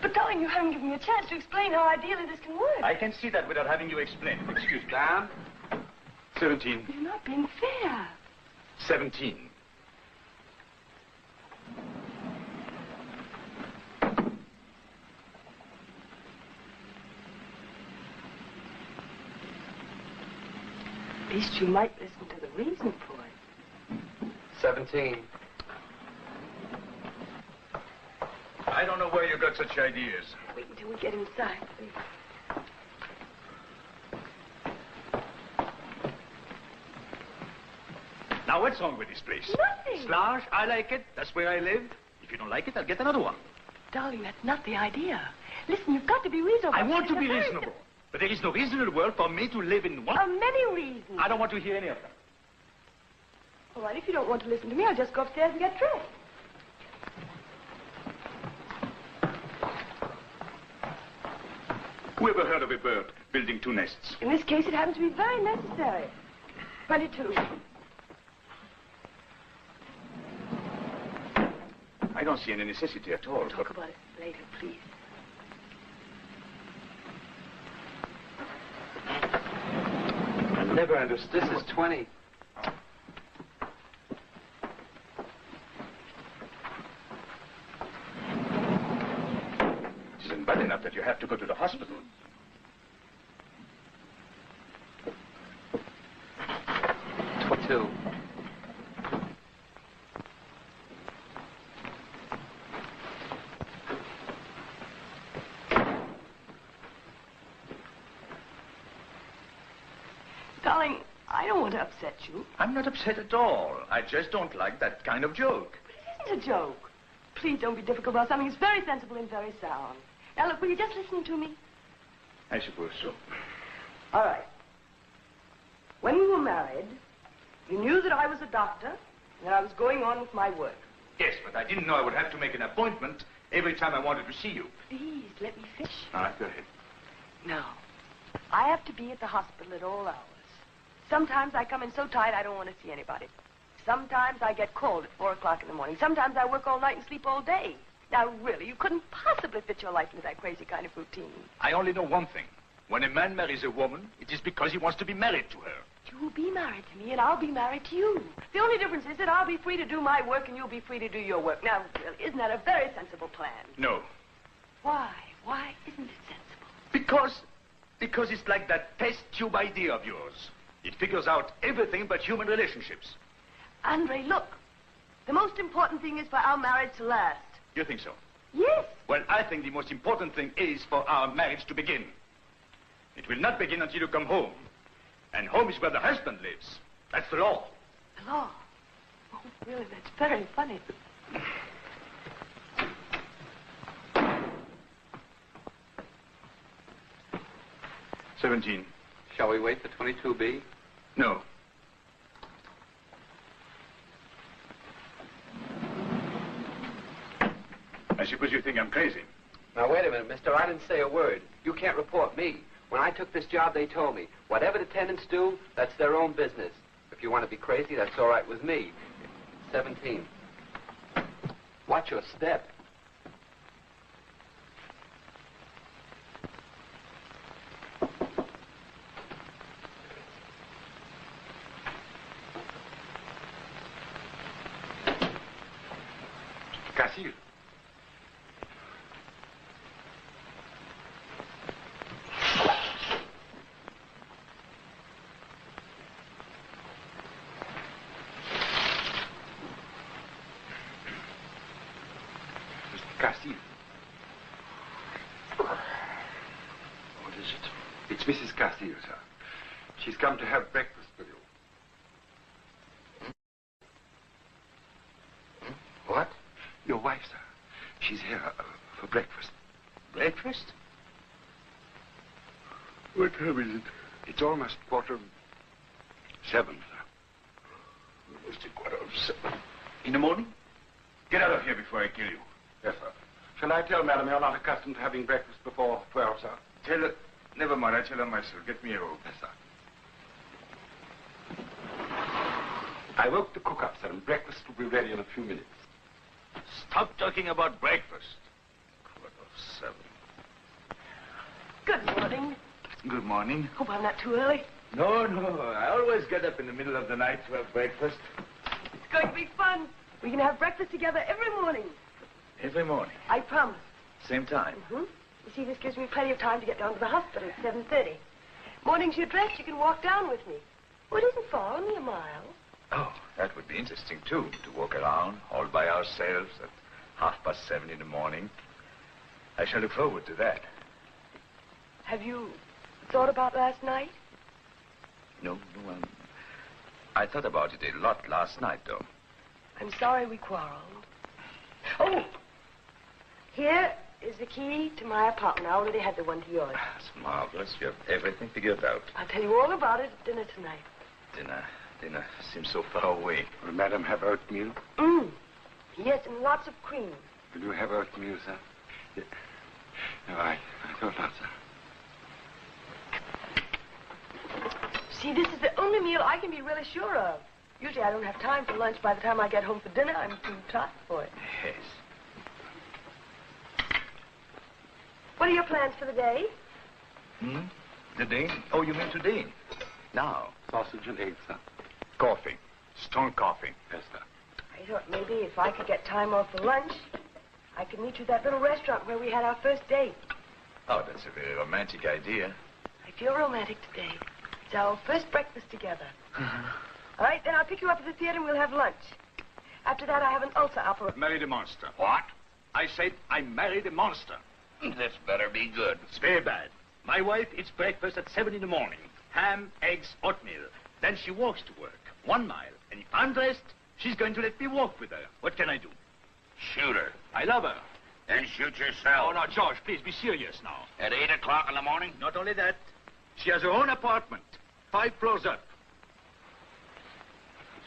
But, darling, you haven't given me a chance to explain how ideally this can work. I can see that without having you explain it. Excuse me. Down. 17. You're not being fair. 17. At least you might listen to the reason for it. 17. I don't know where you got such ideas. Wait until we get inside, please. Now, what's wrong with this place? Nothing. It's large. I like it. That's where I live. If you don't like it, I'll get another one. Darling, that's not the idea. Listen, you've got to be reasonable. I want to be reasonable. But there is no reason in the world for me to live in one. Many reasons. I don't want to hear any of them. All right, if you don't want to listen to me, I'll just go upstairs and get dressed. Who ever heard of a bird building two nests? In this case, it happens to be very necessary. 22. I don't see any necessity at all. We'll talk about it later, please. I never understood. This is 20. It isn't bad enough that you have to go to the hospital. Two. Darling, I don't want to upset you. I'm not upset at all. I just don't like that kind of joke. But it isn't a joke. Please don't be difficult about something that's very sensible and very sound. Now, look, will you just listen to me? I suppose so. All right. When we were married, you knew that I was a doctor and that I was going on with my work. Yes, but I didn't know I would have to make an appointment every time I wanted to see you. Please, let me finish. All right, go ahead. No. I have to be at the hospital at all hours. Sometimes I come in so tired I don't want to see anybody. Sometimes I get called at 4 o'clock in the morning. Sometimes I work all night and sleep all day. Now, really, you couldn't possibly fit your life into that crazy kind of routine. I only know one thing. When a man marries a woman, it is because he wants to be married to her. You'll be married to me, and I'll be married to you. The only difference is that I'll be free to do my work, and you'll be free to do your work. Now, really, isn't that a very sensible plan? No. Why? Why isn't it sensible? Because it's like that test tube idea of yours. It figures out everything but human relationships. Andre, look. The most important thing is for our marriage to last. You think so? Yes. Well, I think the most important thing is for our marriage to begin. It will not begin until you come home. And home is where the husband lives. That's the law. The law? Oh, really, that's very funny. $17. Shall we wait for 22B? No. I suppose you think I'm crazy. Now, wait a minute, mister. I didn't say a word. You can't report me. When I took this job, they told me, whatever the tenants do, that's their own business. If you want to be crazy, that's all right with me. 17. Watch your step. Cassie. Cassie. What is it? It's Mrs. Castillo, sir. She's come to have breakfast with you. What? Your wife, sir. She's here for breakfast. Breakfast? What time is it? It's almost 7:15, sir. Almost 7:15. In the morning? Get out of here before I kill you. Yes, sir. Shall I tell Madam you're not accustomed to having breakfast before 12, sir? Tell her... Never mind, I tell her myself. Get me a robe. Yes, sir. I woke the cook up, sir, and breakfast will be ready in a few minutes. Stop talking about breakfast. 7:15. Good morning. Good morning. Hope I'm not too early. No, I always get up in the middle of the night to have breakfast. It's going to be fun. We can have breakfast together every morning. Every morning. I promise. Same time. You see, this gives me plenty of time to get down to the hospital at 7:30. Mornings you're dressed, you can walk down with me. Oh, it isn't far, only a mile. Oh, that would be interesting, too, to walk around all by ourselves at 7:30 in the morning. I shall look forward to that. Have you thought about last night? No, I thought about it a lot last night, though. I'm sorry we quarreled. Oh! Here is the key to my apartment. I already had the one to yours. That's marvelous. You have everything figured out. I'll tell you all about it at dinner tonight. Dinner seems so far away. Will Madam have oatmeal? Yes, and lots of cream. Will you have oatmeal, sir? Yeah. No, I thought not, sir. See, this is the only meal I can be really sure of. Usually I don't have time for lunch. By the time I get home for dinner, I'm too tired for it. Yes. What are your plans for the day? The day? Oh, you mean today? Now. Sausage and eggs, sir. Coffee. Strong coffee. Yes, sir. I thought maybe if I could get time off for lunch, I could meet you at that little restaurant where we had our first date. Oh, that's a very romantic idea. I feel romantic today. It's our first breakfast together. All right, then I'll pick you up at the theater and we'll have lunch. After that, I have an ulcer opera. Married a monster. What? I said I married a monster. This better be good. It's very bad. My wife eats breakfast at 7 in the morning. Ham, eggs, oatmeal. Then she walks to work, 1 mile. And if I'm dressed, she's going to let me walk with her. What can I do? Shoot her. I love her. Then shoot yourself. Oh, no, George, please be serious now. At 8 o'clock in the morning? Not only that, she has her own apartment, 5 floors up.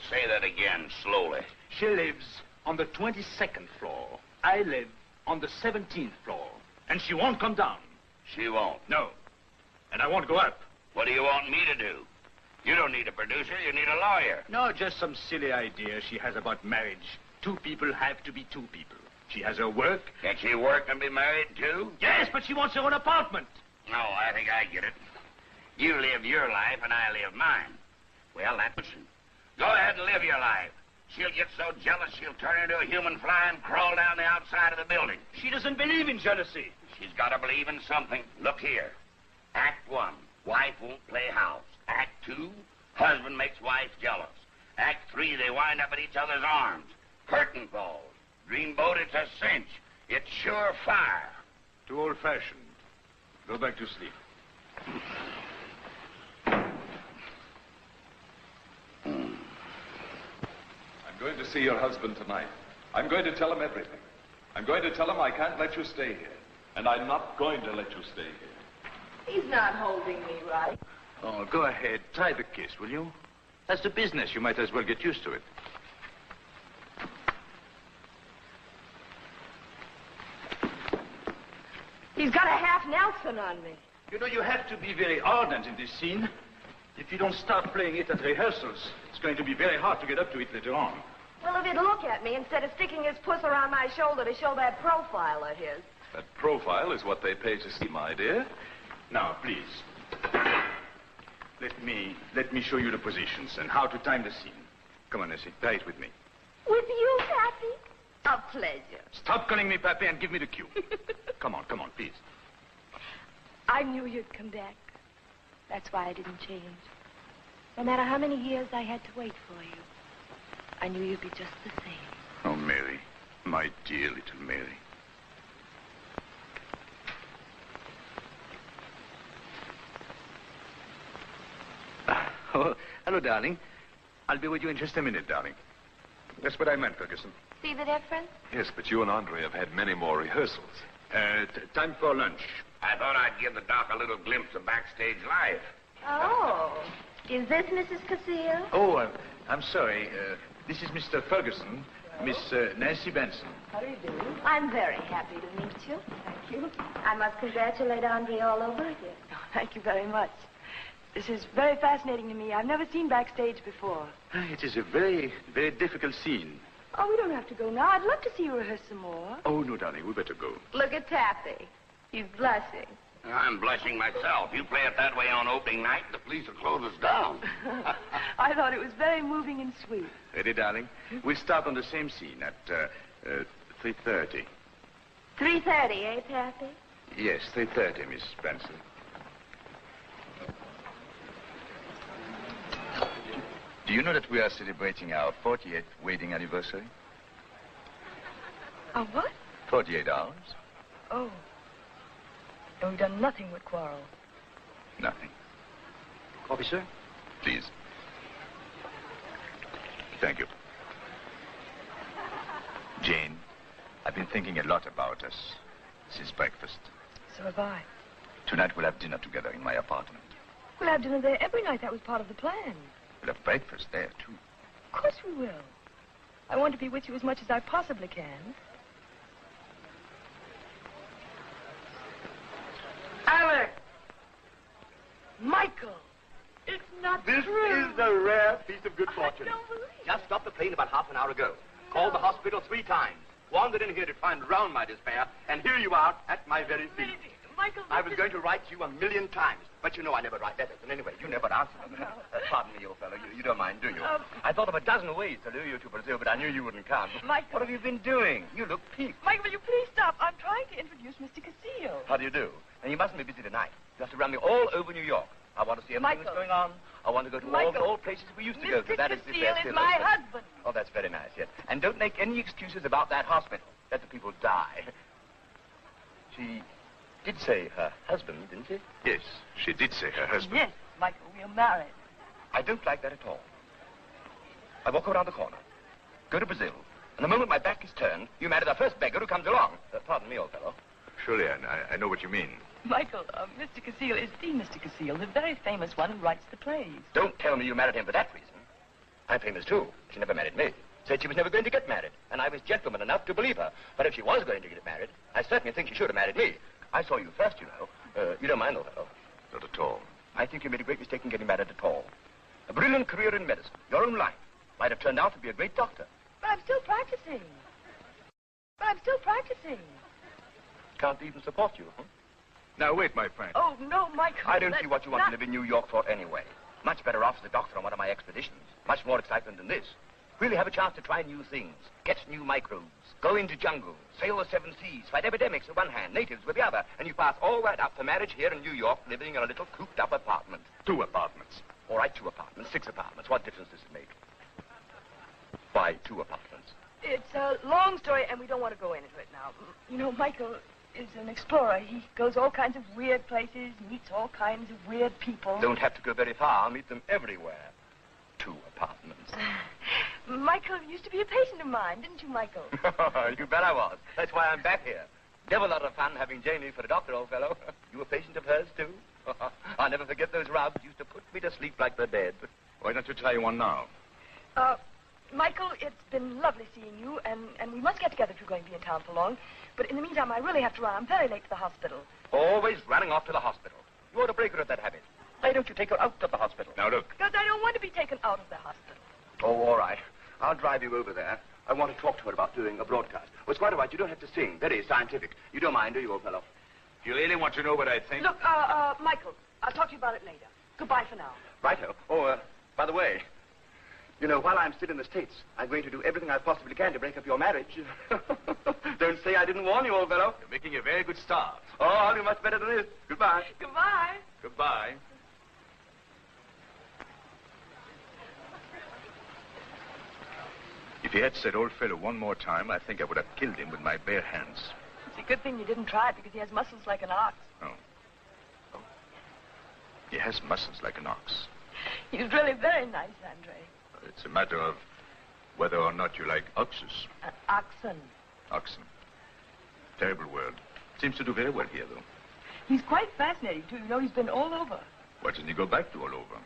Say that again, slowly. She lives on the 22nd floor. I live on the 17th floor. And she won't come down. She won't? No. And I won't go up. What do you want me to do? You don't need a producer, you need a lawyer. No, just some silly idea she has about marriage. 2 people have to be 2 people. She has her work. Can she work and be married, too? Yes, but she wants her own apartment. No, I think I get it. You live your life and I live mine. Well, that's... Go ahead and live your life. She'll get so jealous she'll turn into a human fly and crawl down the outside of the building. She doesn't believe in jealousy. She's got to believe in something. Look here. Act 1, wife won't play house. Act 2, husband makes wife jealous. Act 3, they wind up in each other's arms. Curtain falls. Dreamboat, it's a cinch. It's sure fire. Too old-fashioned. Go back to sleep. I'm going to see your husband tonight. I'm going to tell him everything. I'm going to tell him I can't let you stay here. And I'm not going to let you stay here. He's not holding me right. Oh, go ahead. Try the kiss, will you? That's the business. You might as well get used to it. He's got a half Nelson on me. You know, you have to be very ardent in this scene. If you don't start playing it at rehearsals, it's going to be very hard to get up to it later on. Well, if he'd look at me instead of sticking his puss around my shoulder to show that profile of his. That profile is what they pay to see, my dear. Now, please. Let me show you the positions and how to time the scene. Come on, Essie, try it with me. With you, Pappy? A pleasure. Stop calling me Pappy and give me the cue. Come on, please. I knew you'd come back. That's why I didn't change. No matter how many years I had to wait for you, I knew you'd be just the same. Oh, Mary, my dear little Mary. Oh, hello, darling. I'll be with you in just a minute, darling. That's what I meant, Ferguson. See the difference? Yes, but you and Andre have had many more rehearsals. Time for lunch. I thought I'd give the doc a little glimpse of backstage life. Oh. Is this Mrs. Casillo? Oh, I'm sorry. This is Mr. Ferguson, Miss Nancy Benson. How do you do? I'm very happy to meet you. Thank you. I must congratulate Andre all over again. Oh, thank you very much. This is very fascinating to me. I've never seen backstage before. It is a very, very difficult scene. Oh, we don't have to go now. I'd love to see you rehearse some more. Oh, no, darling, we better go. Look at Pappy. He's blushing. I'm blushing myself. You play it that way on opening night, the police will close us down. I thought it was very moving and sweet. Ready, darling? We'll start on the same scene at 3:30. 3:30, eh, Pappy? Yes, 3:30, Miss Benson. Do you know that we are celebrating our 48th wedding anniversary? Oh, what? 48 hours. Oh. And we've done nothing but quarrel. Nothing. Coffee, sir? Please. Thank you. Jane, I've been thinking a lot about us since breakfast. So have I. Tonight we'll have dinner together in my apartment. We'll have dinner there every night. That was part of the plan. We'll have breakfast there, too. Of course we will. I want to be with you as much as I possibly can. Alex! Michael! It's not This true. is a rare piece of good fortune. I don't believe it. Just stopped the plane about half an hour ago. Called the hospital 3 times. Wandered in here to try and drown my despair. And here you are at my very feet. Michael, I was going to write you 1,000,000 times. But you know I never write letters. And anyway, you never answer them. Pardon me, old fellow. You don't mind, do you? I thought of a dozen ways to lure you to Brazil, but I knew you wouldn't come. Michael. What have you been doing? You look peaked. Michael, will you please stop? I'm trying to introduce Mr. Casillo. How do you do? And you mustn't be busy tonight. You have to run me all over New York. I want to see everything that's going on. I want to go to all the old places we used to go to. That is if they're Casillo still is my open. husband. Oh, that's very nice, yes. And don't make any excuses about that hospital. Let the people die. She did say her husband, didn't she? Yes, she did say her husband. Yes, Michael, we are married. I don't like that at all. I walk around the corner, go to Brazil, and the moment my back is turned, you marry the first beggar who comes along. Pardon me, old fellow. Surely, I know what you mean. Michael, Mr. Casillo is the Mr. Casillo, the very famous one who writes the plays. Don't tell me you married him for that reason. I'm famous, too. She never married me. Said she was never going to get married, and I was gentleman enough to believe her. But if she was going to get married, I certainly think she should have married me. I saw you first, you know. You don't mind, old fellow? Not at all. I think you made a great mistake in getting married at all. A brilliant career in medicine, your own life, might have turned out to be a great doctor. But I'm still practicing. Can't even support you, huh? Now, wait, my friend. Oh, no, Michael. I don't see what you want to live in New York for anyway. Much better off as a doctor on one of my expeditions. Much more excitement than this. Really have a chance to try new things, get new microbes, go into jungles, sail the 7 seas, fight epidemics with one hand, natives with the other, and you pass all that up to marriage here in New York, living in a little cooped-up apartment. 2 apartments. All right, 2 apartments, 6 apartments. What difference does it make? Why 2 apartments? It's a long story, and we don't want to go into it now. You know, Michael is an explorer. He goes all kinds of weird places, meets all kinds of weird people. Don't have to go very far. I'll meet them everywhere. 2 apartments. Michael used to be a patient of mine, didn't you, Michael? You bet I was. That's why I'm back here. Devil lot of fun having Janie for a doctor, old fellow. You a patient of hers, too? I'll never forget those rubs. Used to put me to sleep like the dead. Why don't you try one now? Michael, it's been lovely seeing you, and we must get together if you're going to be in town for long. But in the meantime, I really have to run. I'm very late to the hospital. Always running off to the hospital. You ought to break her of that habit. Why don't you take her out of the hospital? Now, look. Because I don't want to be taken out of the hospital. Oh, all right. I'll drive you over there. I want to talk to her about doing a broadcast. Oh, it's quite all right. You don't have to sing. Very scientific. You don't mind, do you, old fellow? You really want to know what I think? Look, Michael, I'll talk to you about it later. Goodbye for now. Righto. Oh, by the way, you know, while I'm still in the States, I'm going to do everything I possibly can to break up your marriage. Don't say I didn't warn you, old fellow. You're making a very good start. Oh, I'll do much better than this. Goodbye. Goodbye. Goodbye. If he had said old fellow one more time, I think I would have killed him with my bare hands. It's a good thing you didn't try it because he has muscles like an ox. Oh. He has muscles like an ox. He's really very nice, Andre. It's a matter of whether or not you like oxes. Oxen. Oxen. Terrible word. Seems to do very well here, though. He's quite fascinating, too. You know, he's been all over. Why doesn't he go back to all over?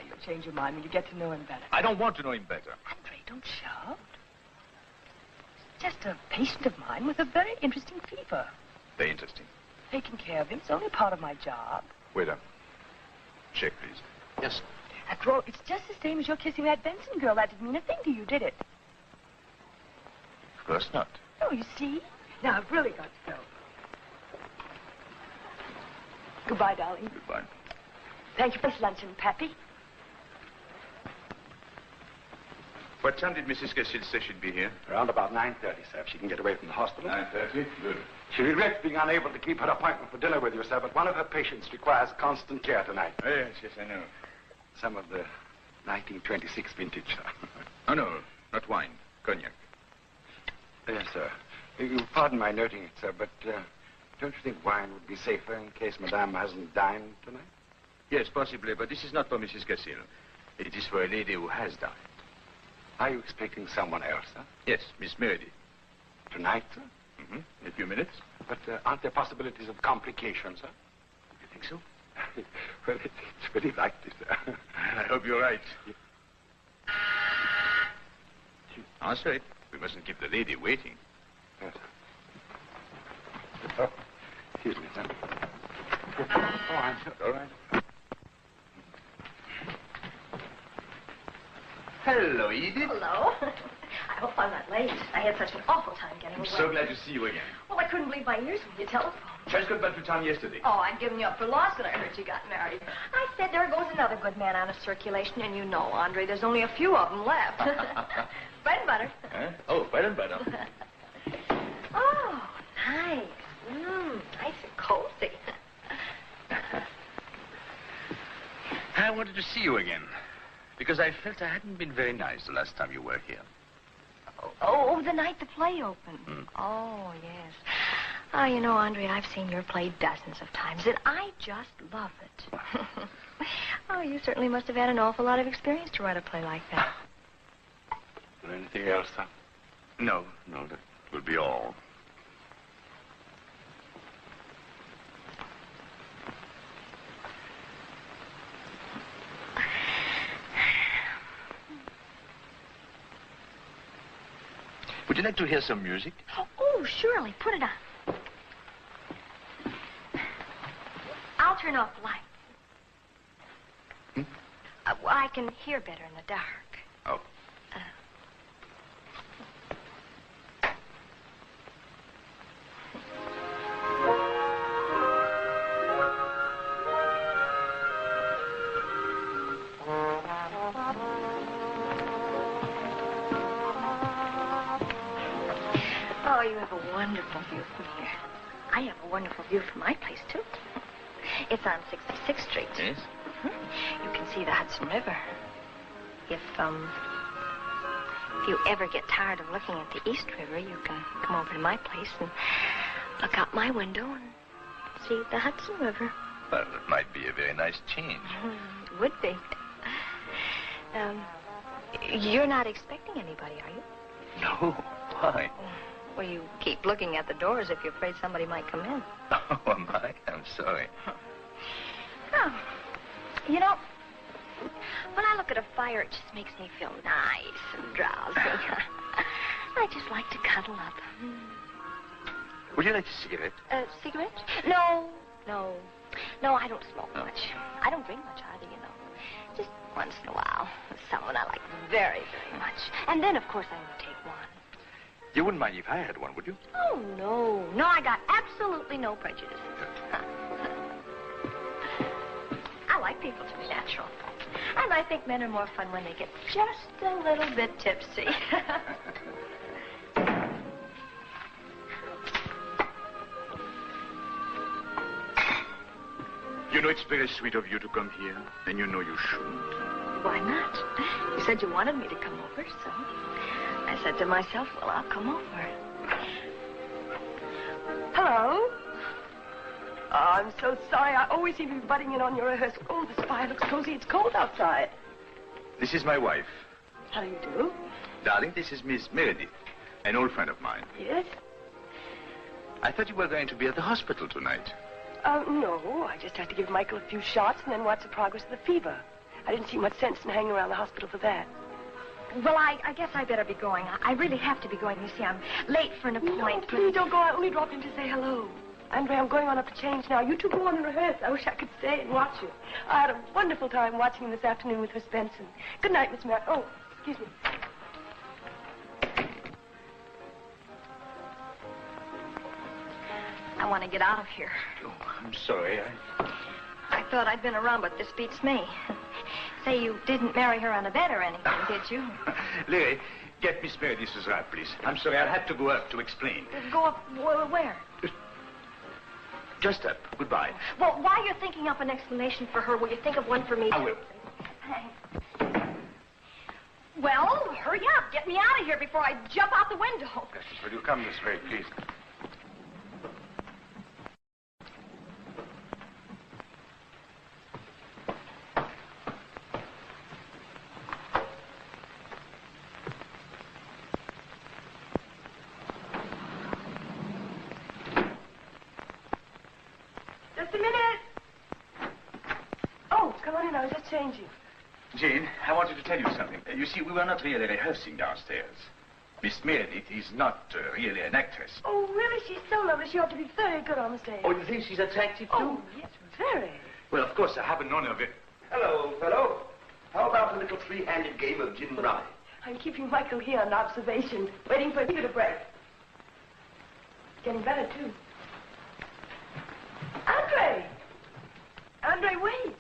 You'll change your mind when you get to know him better. I don't want to know him better. Andre, don't shout. He's just a patient of mine with a very interesting fever. Very interesting. Taking care of him is only part of my job. Waiter. Check, please. Yes. After all, it's just the same as your kissing that Benson girl. That didn't mean a thing to you, did it? Of course not. Oh, you see? Now, I've really got to go. Goodbye, darling. Goodbye. Thank you for this luncheon, Pappy. What time did Mrs. Cassil say she'd be here? Around about 9:30, sir, if she can get away from the hospital. 9:30? Good. She regrets being unable to keep her appointment for dinner with you, sir, but one of her patients requires constant care tonight. Oh, yes, I know. Some of the 1926 vintage, sir. Oh, no, not wine. Cognac. Yes, sir. You pardon my noting it, sir, but don't you think wine would be safer in case Madame hasn't dined tonight? Yes, possibly, but this is not for Mrs. Cassil. It is for a lady who has dined. Are you expecting someone else, sir? Yes, Miss Meredith. Tonight, sir? Mm-hmm. In a few minutes. But aren't there possibilities of complications, sir? You think so? Well, it's very likely, sir. I hope you're right. Answer it. We mustn't keep the lady waiting. Yes. Oh, excuse me, sir. Oh, I'm sorry. All right. Hello, Edith. Hello. I hope I'm not late. I had such an awful time getting away. I'm so glad to see you again. Well, I couldn't believe my ears when you telephoned. Just got back to town yesterday. Oh, I'd given you up for lost when I heard you got married. I said, there goes another good man out of circulation, and you know, Andre, there's only a few of them left. Bread and butter. Huh? Oh, bread and butter. Oh, nice. Nice and cozy. I wanted to see you again, because I felt I hadn't been very nice the last time you were here. Oh, the night the play opened. Oh, yes. Oh, you know, Andre, I've seen your play dozens of times, and I just love it. Oh, you certainly must have had an awful lot of experience to write a play like that. Is there anything else, sir? No, that will be all. Would you like to hear some music? Oh, surely. Put it on. I'll turn off the light. I can hear better in the dark. Oh. Oh, you have a wonderful view from here. I have a wonderful view from my place, too. It's on 66th Street. Yes? You can see the Hudson River. If you ever get tired of looking at the East River, you can come over to my place and look out my window and see the Hudson River. Well, it might be a very nice change. It would be. You're not expecting anybody, are you? No. Why? Well, you keep looking at the door as if you're afraid somebody might come in. Oh, am I? I'm sorry. Oh, you know, when I look at a fire, it just makes me feel nice and drowsy. I just like to cuddle up. Would you like a cigarette? Cigarette? No, I don't smoke much. I don't drink much either, you know. Just Once in a while. With someone I like very, very much. And then, of course, I only take one. You wouldn't mind if I had one, would you? Oh, no. No, I got absolutely no prejudice. I like people to be natural. And I think men are more fun when they get just a little bit tipsy. You know, it's very sweet of you to come here, and you know you shouldn't. Why not? You said you wanted me to come over, so I said to myself, well, I'll come over. Hello? Oh, I'm so sorry. I always seem to be butting in on your rehearsal. Oh, this fire looks cozy. It's cold outside. This is my wife. How do you do? Darling, this is Miss Meredith, an old friend of mine. Yes? I thought you were going to be at the hospital tonight. No. I just had to give Michael a few shots and then watch the progress of the fever. I didn't see much sense in hanging around the hospital for that. Well, I guess I better be going. I really have to be going. You see, I'm late for an appointment. No, please don't go. I only dropped in to say hello. Andre, I'm going on up to change now. You two go on and rehearse. I wish I could stay and watch you. I had a wonderful time watching him this afternoon with Miss Benson. Good night, Miss Merritt. Oh, excuse me. I want to get out of here. Oh, I'm sorry. I thought I'd been around, but this beats me. Say you didn't marry her on a bet or anything, did you? Larry, get Miss Meredith's wrap, please. I'm sorry, I'll have to go up to explain. Go up where? Just up. Goodbye. Well, while you're thinking up an explanation for her, will you think of one for me? I will. Thanks. Well, hurry up. Get me out of here before I jump out the window. Yes, will you come this way, please? Just a minute. Oh, come on in. I was just changing. Jane, I wanted to tell you something. You see, we were not really rehearsing downstairs. Miss Meredith is not really an actress. Oh, really? She's so lovely. She ought to be very good on the stage. Oh, you think she's attractive, too? Oh, yes, very. Well, of course, I haven't known her of it. Hello, fellow. How about a little three-handed game of gin rummy? I'm keeping Michael here on observation, waiting for you to break. Getting better, too. Andre! Andre, wait.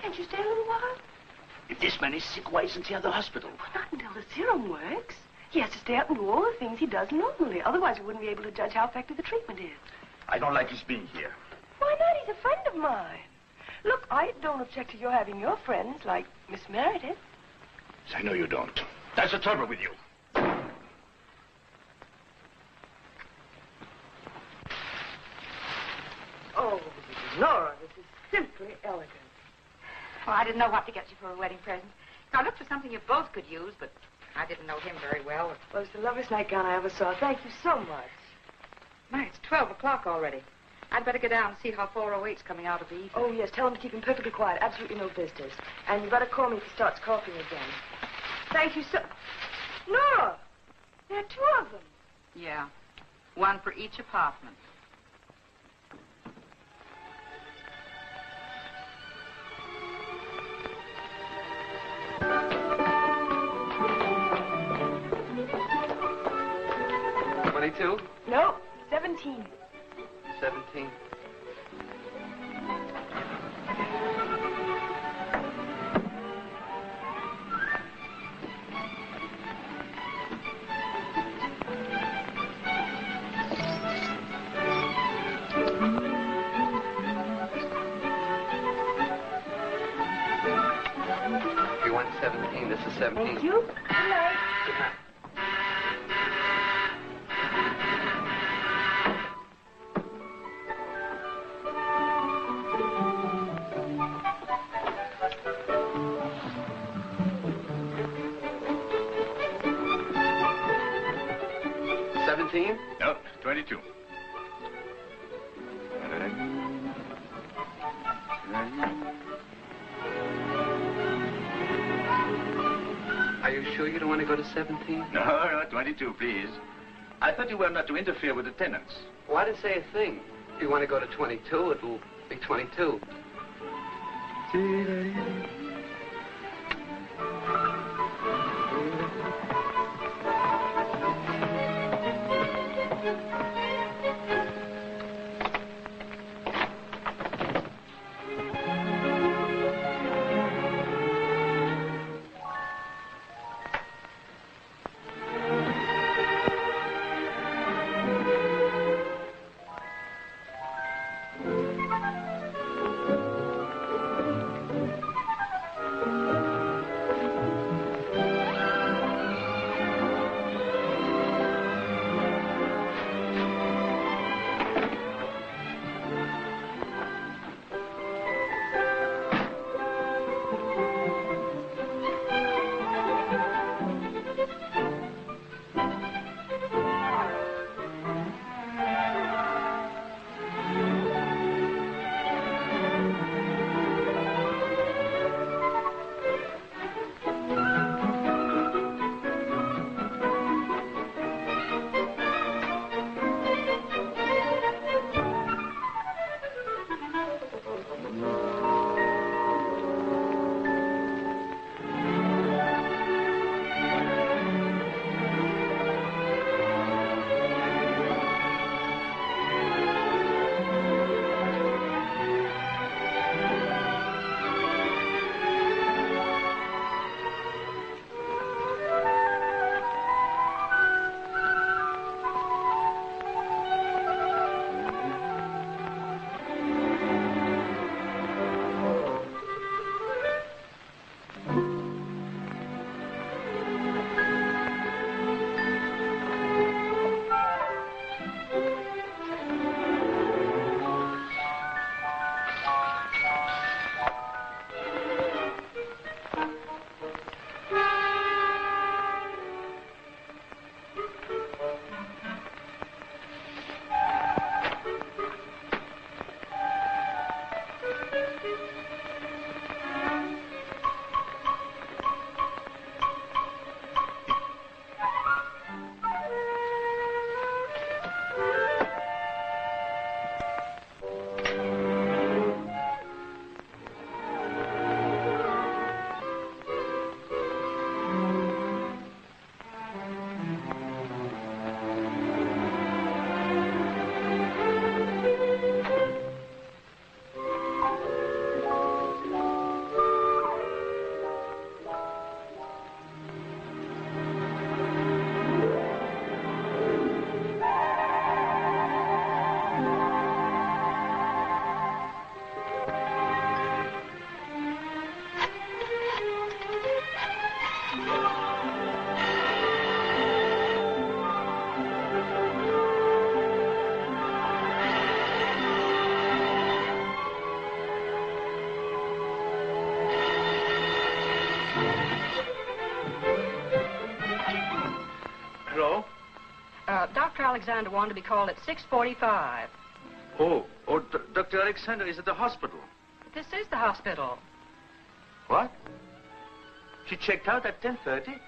Can't you stay a little while? If this man is sick, why isn't he at the hospital? Well, not until the serum works. He has to stay up and do all the things he does normally. Otherwise, we wouldn't be able to judge how effective the treatment is. I don't like his being here. Why not? He's a friend of mine. Look, I don't object to your having your friends, like Miss Meredith. I know you don't. That's the trouble with you. Oh, Nora, this is simply elegant. Well, I didn't know what to get you for a wedding present. I looked for something you both could use, but I didn't know him very well. Well, it's the loveliest nightgown I ever saw. Thank you so much. My, it's 12 o'clock already. I'd better go down and see how 408's coming out of the evening. Oh, yes, tell him to keep him perfectly quiet. Absolutely no visitors. And you better call me if he starts coughing again. Thank you so... Nora! There are two of them. Yeah. One for each apartment. $22? No, 17. 17. You want 17. This is 17. Thank you. Good night. Good night. No, 22. Are you sure you don't want to go to 17? No, 22, please. I thought you were not to interfere with the tenants. Well, I didn't say a thing. If you want to go to 22, it'll be 22. Hello? Dr. Alexander wanted to be called at 6:45. Dr. Alexander is at the hospital. This is the hospital. What? She checked out at 10:30?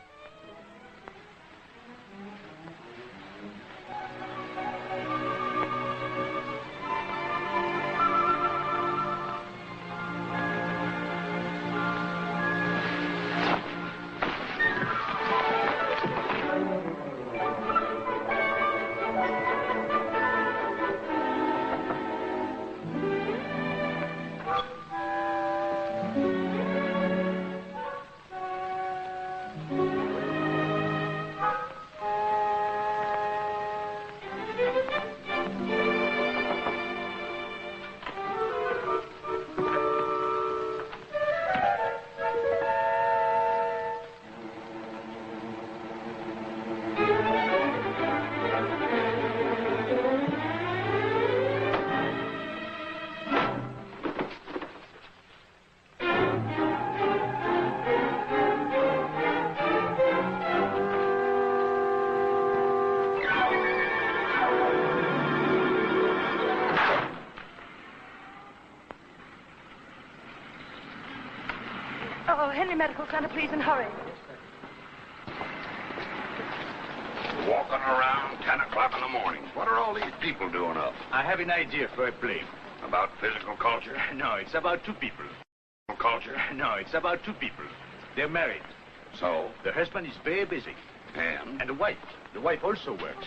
Medical Center, please, and hurry. Walking around 10 o'clock in the morning. What are all these people doing up? I have an idea for a play. About physical culture? No, it's about two people. Culture? No, it's about two people. They're married. So? The husband is very busy. And? And the wife. The wife also works.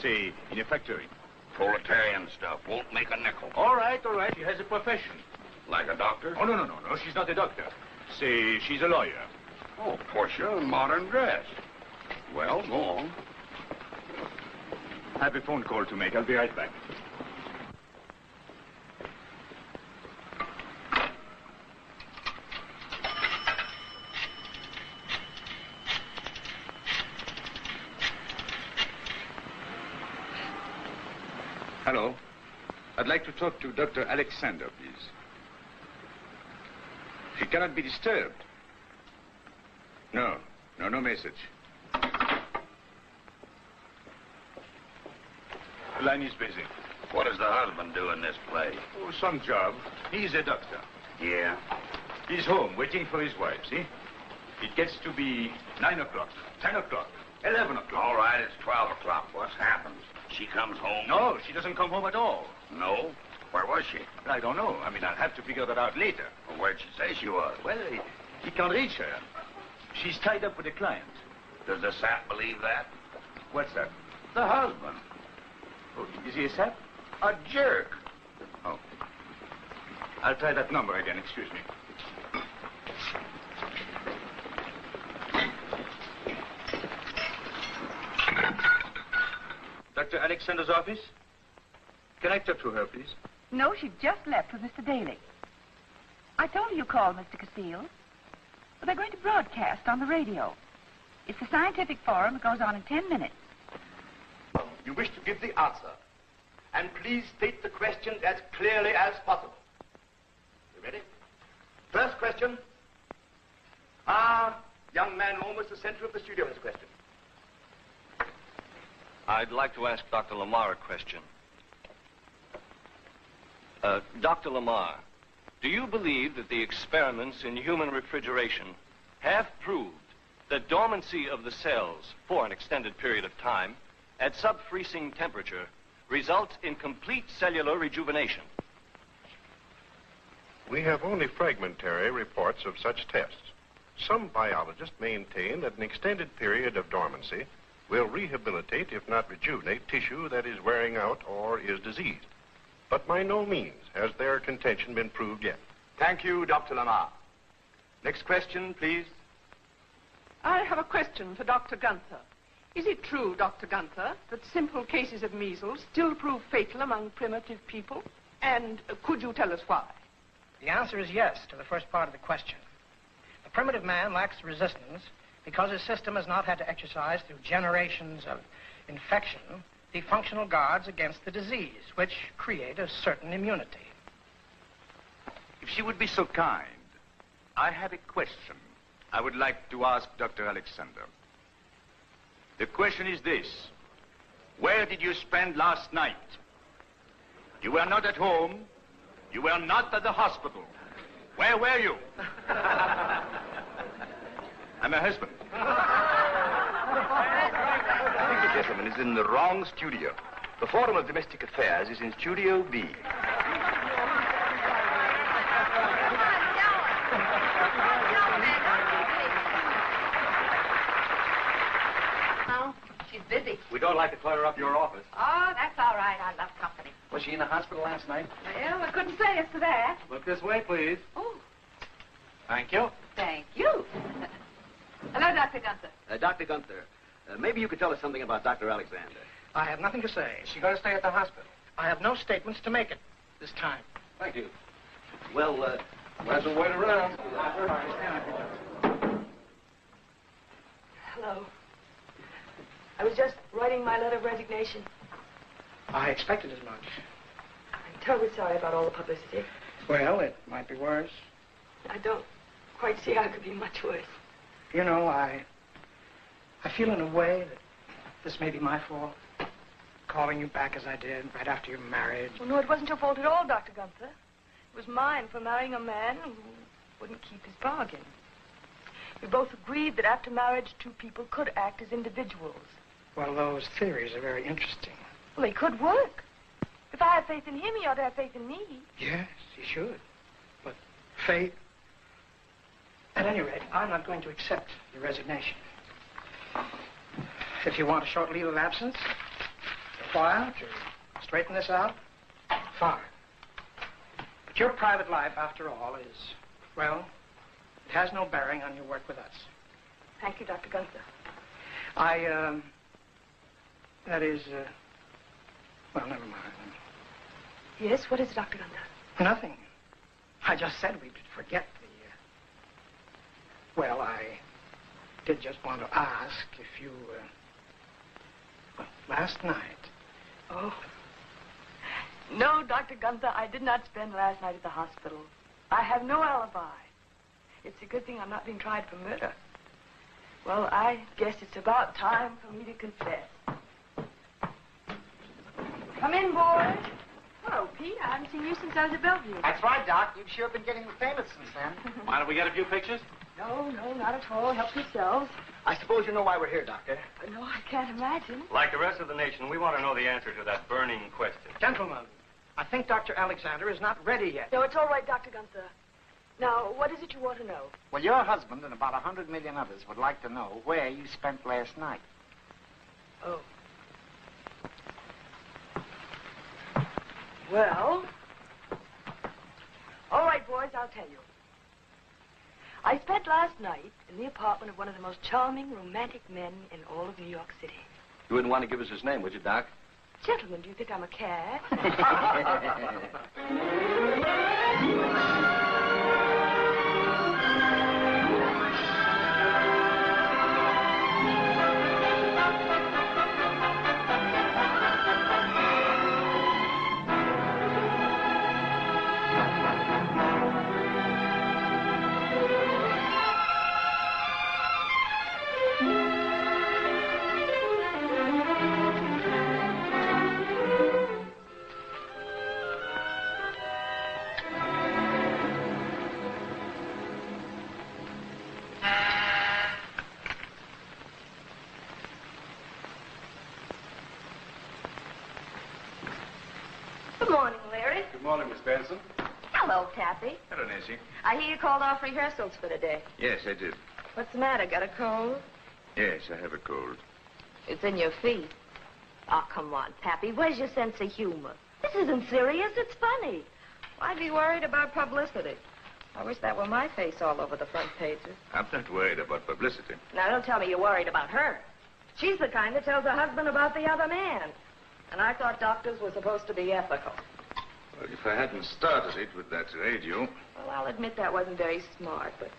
Say, in a factory. Proletarian stuff. Won't make a nickel. All right. She has a profession. Like a doctor? Oh, no. She's not a doctor. Say, she's a lawyer. Oh, Portia in modern dress. Well, go on. I have a phone call to make. I'll be right back. Hello. I'd like to talk to Dr. Alexander, please. She cannot be disturbed. No message. The line is busy. What does the husband do in this play? Oh, some job. He's a doctor. Yeah? He's home, waiting for his wife, see? It gets to be 9 o'clock, 10 o'clock, 11 o'clock. All right, it's 12 o'clock. What's happened? She comes home? No, she doesn't come home at all. No? Where was she? I don't know. I mean, I'll have to figure that out later. Well, where'd she say she was? Well, he can't reach her. She's tied up with a client. Does the sap believe that? What's that? The husband. Oh, is he a sap? A jerk. Oh. I'll try that number again, excuse me. Dr. Alexander's office? Connect her to her, please. No, she just left with Mr. Daly. I told her you called, Mr. Castillo. But they're going to broadcast on the radio. It's a scientific forum. It goes on in 10 minutes. You wish to give the answer. And please state the question as clearly as possible. You ready? First question. Young man almost the center of the studio has a question. I'd like to ask Dr. Lamar a question. Dr. Lamar, do you believe that the experiments in human refrigeration have proved that dormancy of the cells for an extended period of time at sub-freezing temperature results in complete cellular rejuvenation? We have only fragmentary reports of such tests. Some biologists maintain that an extended period of dormancy will rehabilitate, if not rejuvenate, tissue that is wearing out or is diseased. But by no means has their contention been proved yet. Thank you, Dr. Lamar. Next question, please. I have a question for Dr. Gunther. Is it true, Dr. Gunther, that simple cases of measles still prove fatal among primitive people? And could you tell us why? The answer is yes to the first part of the question. The primitive man lacks resistance because his system has not had to exercise through generations of infection the functional guards against the disease, which create a certain immunity. If she would be so kind, I have a question I would like to ask Dr. Alexander. The question is this. Where did you spend last night? You were not at home. You were not at the hospital. Where were you? I'm a husband. I think the gentleman is in the wrong studio. The Forum of Domestic Affairs is in Studio B. No, she's busy. We don't like to clutter up your office. Oh, that's all right. I love company. Was she in the hospital last night? Well, I couldn't say as to that. Look this way, please. Oh, Thank you. thank you. Hello, Dr. Gunther. Dr. Gunther, maybe you could tell us something about Dr. Alexander. I have nothing to say. Is she going to stay at the hospital? I have no statements to make at this time. Thank you. Well, might as well wait around. Hello. I was just writing my letter of resignation. I expected as much. I'm terribly sorry about all the publicity. Well, it might be worse. I don't quite see how it could be much worse. You know, I feel in a way that this may be my fault. Calling you back as I did right after your marriage. Well, no, it wasn't your fault at all, Dr. Gunther. It was mine for marrying a man who wouldn't keep his bargain. We both agreed that after marriage, two people could act as individuals. Well, those theories are very interesting. Well, they could work. If I have faith in him, he ought to have faith in me. Yes, he should. But faith... At any rate, I'm not going to accept your resignation. If you want a short leave of absence, a while to straighten this out, fine. But your private life, after all, is, well, it has no bearing on your work with us. Thank you, Dr. Gunther. That is, well, never mind. Yes, what is it, Dr. Gunther? Nothing. I just said we'd forget the, well, I did just want to ask if you, well, last night. Oh. No, Dr. Gunther, I did not spend last night at the hospital. I have no alibi. It's a good thing I'm not being tried for murder. Well, I guess it's about time for me to confess. Come in, boys. Hello, Pete. I haven't seen you since I was at Bellevue. That's right, Doc. You've sure been getting famous since then. Why don't we get a few pictures? No, not at all. Help yourselves. I suppose you know why we're here, Doctor. No, I can't imagine. Like the rest of the nation, we want to know the answer to that burning question. Gentlemen, I think Dr. Alexander is not ready yet. No, it's all right, Dr. Gunther. Now, what is it you want to know? Well, your husband and about 100 million others would like to know where you spent last night. Oh. Well, all right, boys, I'll tell you. I spent last night in the apartment of one of the most charming, romantic men in all of New York City. You wouldn't want to give us his name, would you, Doc? Gentlemen, do you think I'm a cad? Good morning, Larry. Good morning, Miss Benson. Hello, Taffy. Hello, Nancy. I hear you called off rehearsals for today. Yes, I did. What's the matter? Got a cold? Yes, I have a cold. It's in your feet. Oh, come on, Pappy. Where's your sense of humor? This isn't serious. It's funny. Why be worried about publicity? I wish that were my face all over the front pages. I'm not worried about publicity. Now, don't tell me you're worried about her. She's the kind that tells her husband about the other man. And I thought doctors were supposed to be ethical. Well, if I hadn't started it with that radio... Well, I'll admit that wasn't very smart, but...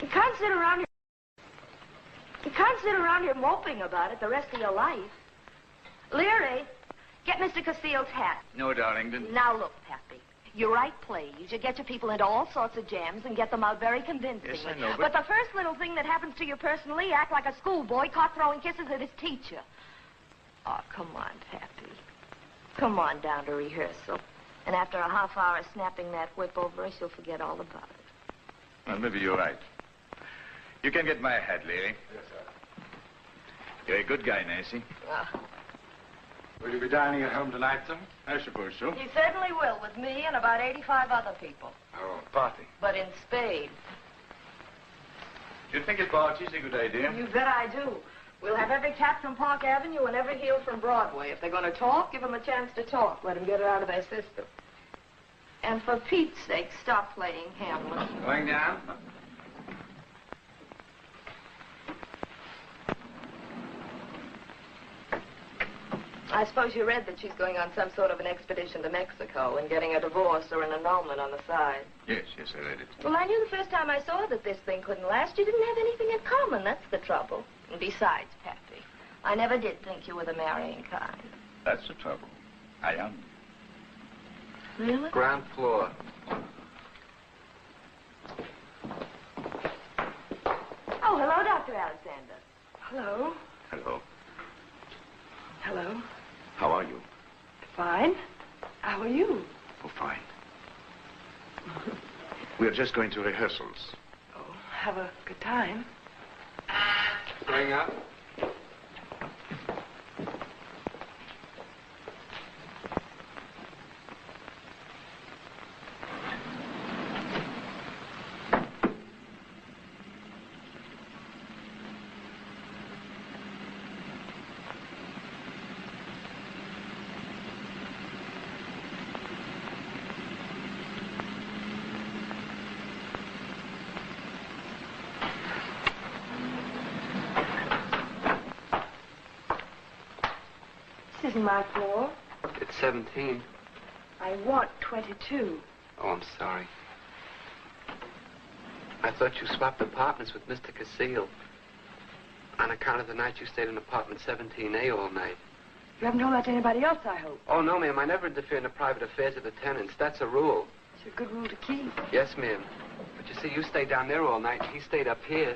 You can't sit around here... You can't sit around here moping about it the rest of your life. Leary, get Mr. Castile's hat. No, darling. Now, look, Pappy. You write plays. You get your people into all sorts of jams and get them out very convincingly. Yes, I know, but the first little thing that happens to you personally, you act like a schoolboy caught throwing kisses at his teacher. Oh, come on, Pappy. Come on down to rehearsal. And after a half hour of snapping that whip over us, you'll forget all about it. Well, maybe you're right. You can get my hat, Leary. Yes, sir. You're a good guy, Nancy. Will you be dining at home tonight, sir? I suppose so. He certainly will, with me and about 85 other people. Oh, party. But in spades. Do you think a party's a good idea? You bet I do. We'll have every cat from Park Avenue and every heel from Broadway. If they're going to talk, give them a chance to talk. Let them get it out of their system. And for Pete's sake, stop playing Hamlet. Going down? I suppose you read that she's going on some sort of an expedition to Mexico and getting a divorce or an annulment on the side. Yes, I read it. Well, I knew the first time I saw that this thing couldn't last. You didn't have anything in common. That's the trouble. And besides, Pappy, I never did think you were the marrying kind. That's the trouble. I am. Really? Ground floor. Oh, hello, Dr. Alexander. Hello. Hello. Hello. How are you? Fine. How are you? Oh, fine. We're just going to rehearsals. Oh, have a good time. Bring up. This isn't my floor. It's 17. I want 22. Oh, I'm sorry. I thought you swapped apartments with Mr. Casile. On account of the night you stayed in apartment 17A all night. You haven't told that to anybody else, I hope. Oh, no, ma'am. I never interfere in the private affairs of the tenants. That's a rule. It's a good rule to keep. Yes, ma'am. But you see, you stayed down there all night, and he stayed up here.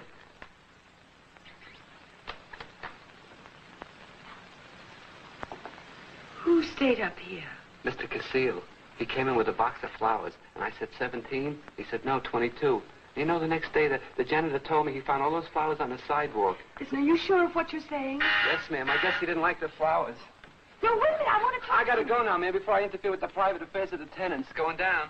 Who stayed up here? Mr. Casile. He came in with a box of flowers, and I said 17. He said, no, 22. You know, the next day, the janitor told me he found all those flowers on the sidewalk. Listen, are you sure of what you're saying? Yes, ma'am. I guess he didn't like the flowers. No, wait a minute. I want to talk I gotta go now, ma'am, before I interfere with the private affairs of the tenants. Going down.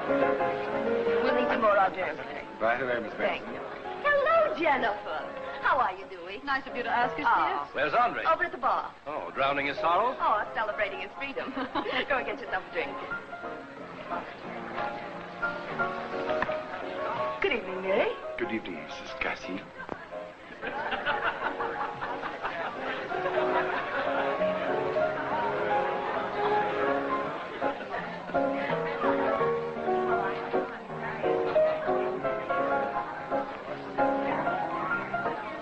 We'll need some more hors d'oeuvres. Right away, Miss Thank Benson. you. Hello, Jennifer. How are you doing? Nice of you to ask us, Oh. Where's Andre? Over at the bar. Oh, drowning his sorrows? Oh, celebrating his freedom. Go and get yourself a drink. Good evening, Mary. Good evening, Mrs. Cassie.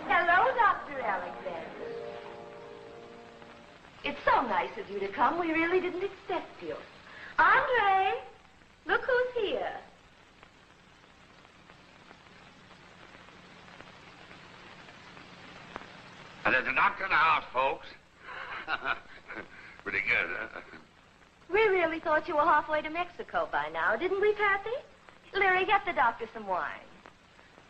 Hello, Dr. Alexander. It's so nice of you to come. We really didn't expect you. Andre, look who's here. And there's a doctor in the house, folks. Pretty good, huh? We really thought you were halfway to Mexico by now, didn't we, Pappy? Larry, get the doctor some wine.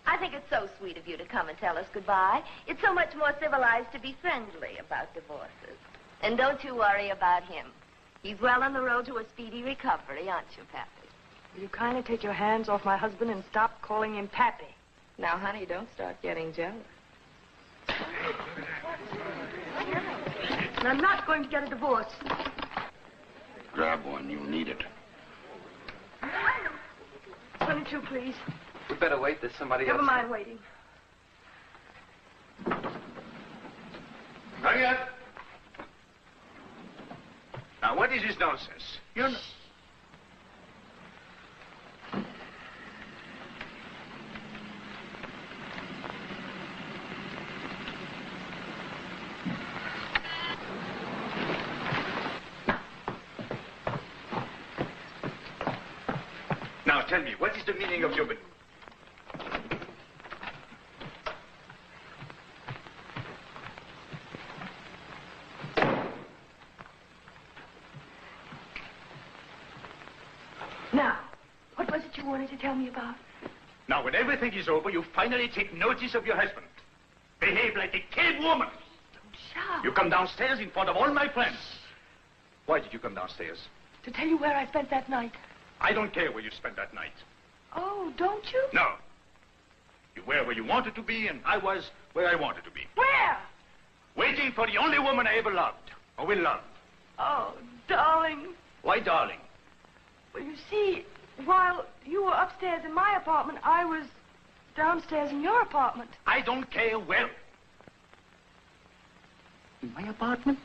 I think it's so sweet of you to come and tell us goodbye. It's so much more civilized to be friendly about divorces. And don't you worry about him. He's well on the road to a speedy recovery, aren't you, Pappy? Will you kindly take your hands off my husband and stop calling him Pappy? Now, honey, don't start getting jealous. And I'm not going to get a divorce. Grab one. You'll need it. 22, please. We better wait. There's somebody else. Never mind waiting. Margaret! Now, what is this nonsense? You're not... tell me, what is the meaning of your... Now, what was it you wanted to tell me about? Now, when everything is over, you finally take notice of your husband. Behave like a kid woman. Don't shout. You come downstairs in front of all my friends. Why did you come downstairs? To tell you where I spent that night. I don't care where you spent that night. Oh, don't you? No. You were where you wanted to be, and I was where I wanted to be. Where? Waiting for the only woman I ever loved, or will love. Oh, darling. Why, darling? Well, you see, while you were upstairs in my apartment, I was downstairs in your apartment. I don't care where. In my apartment?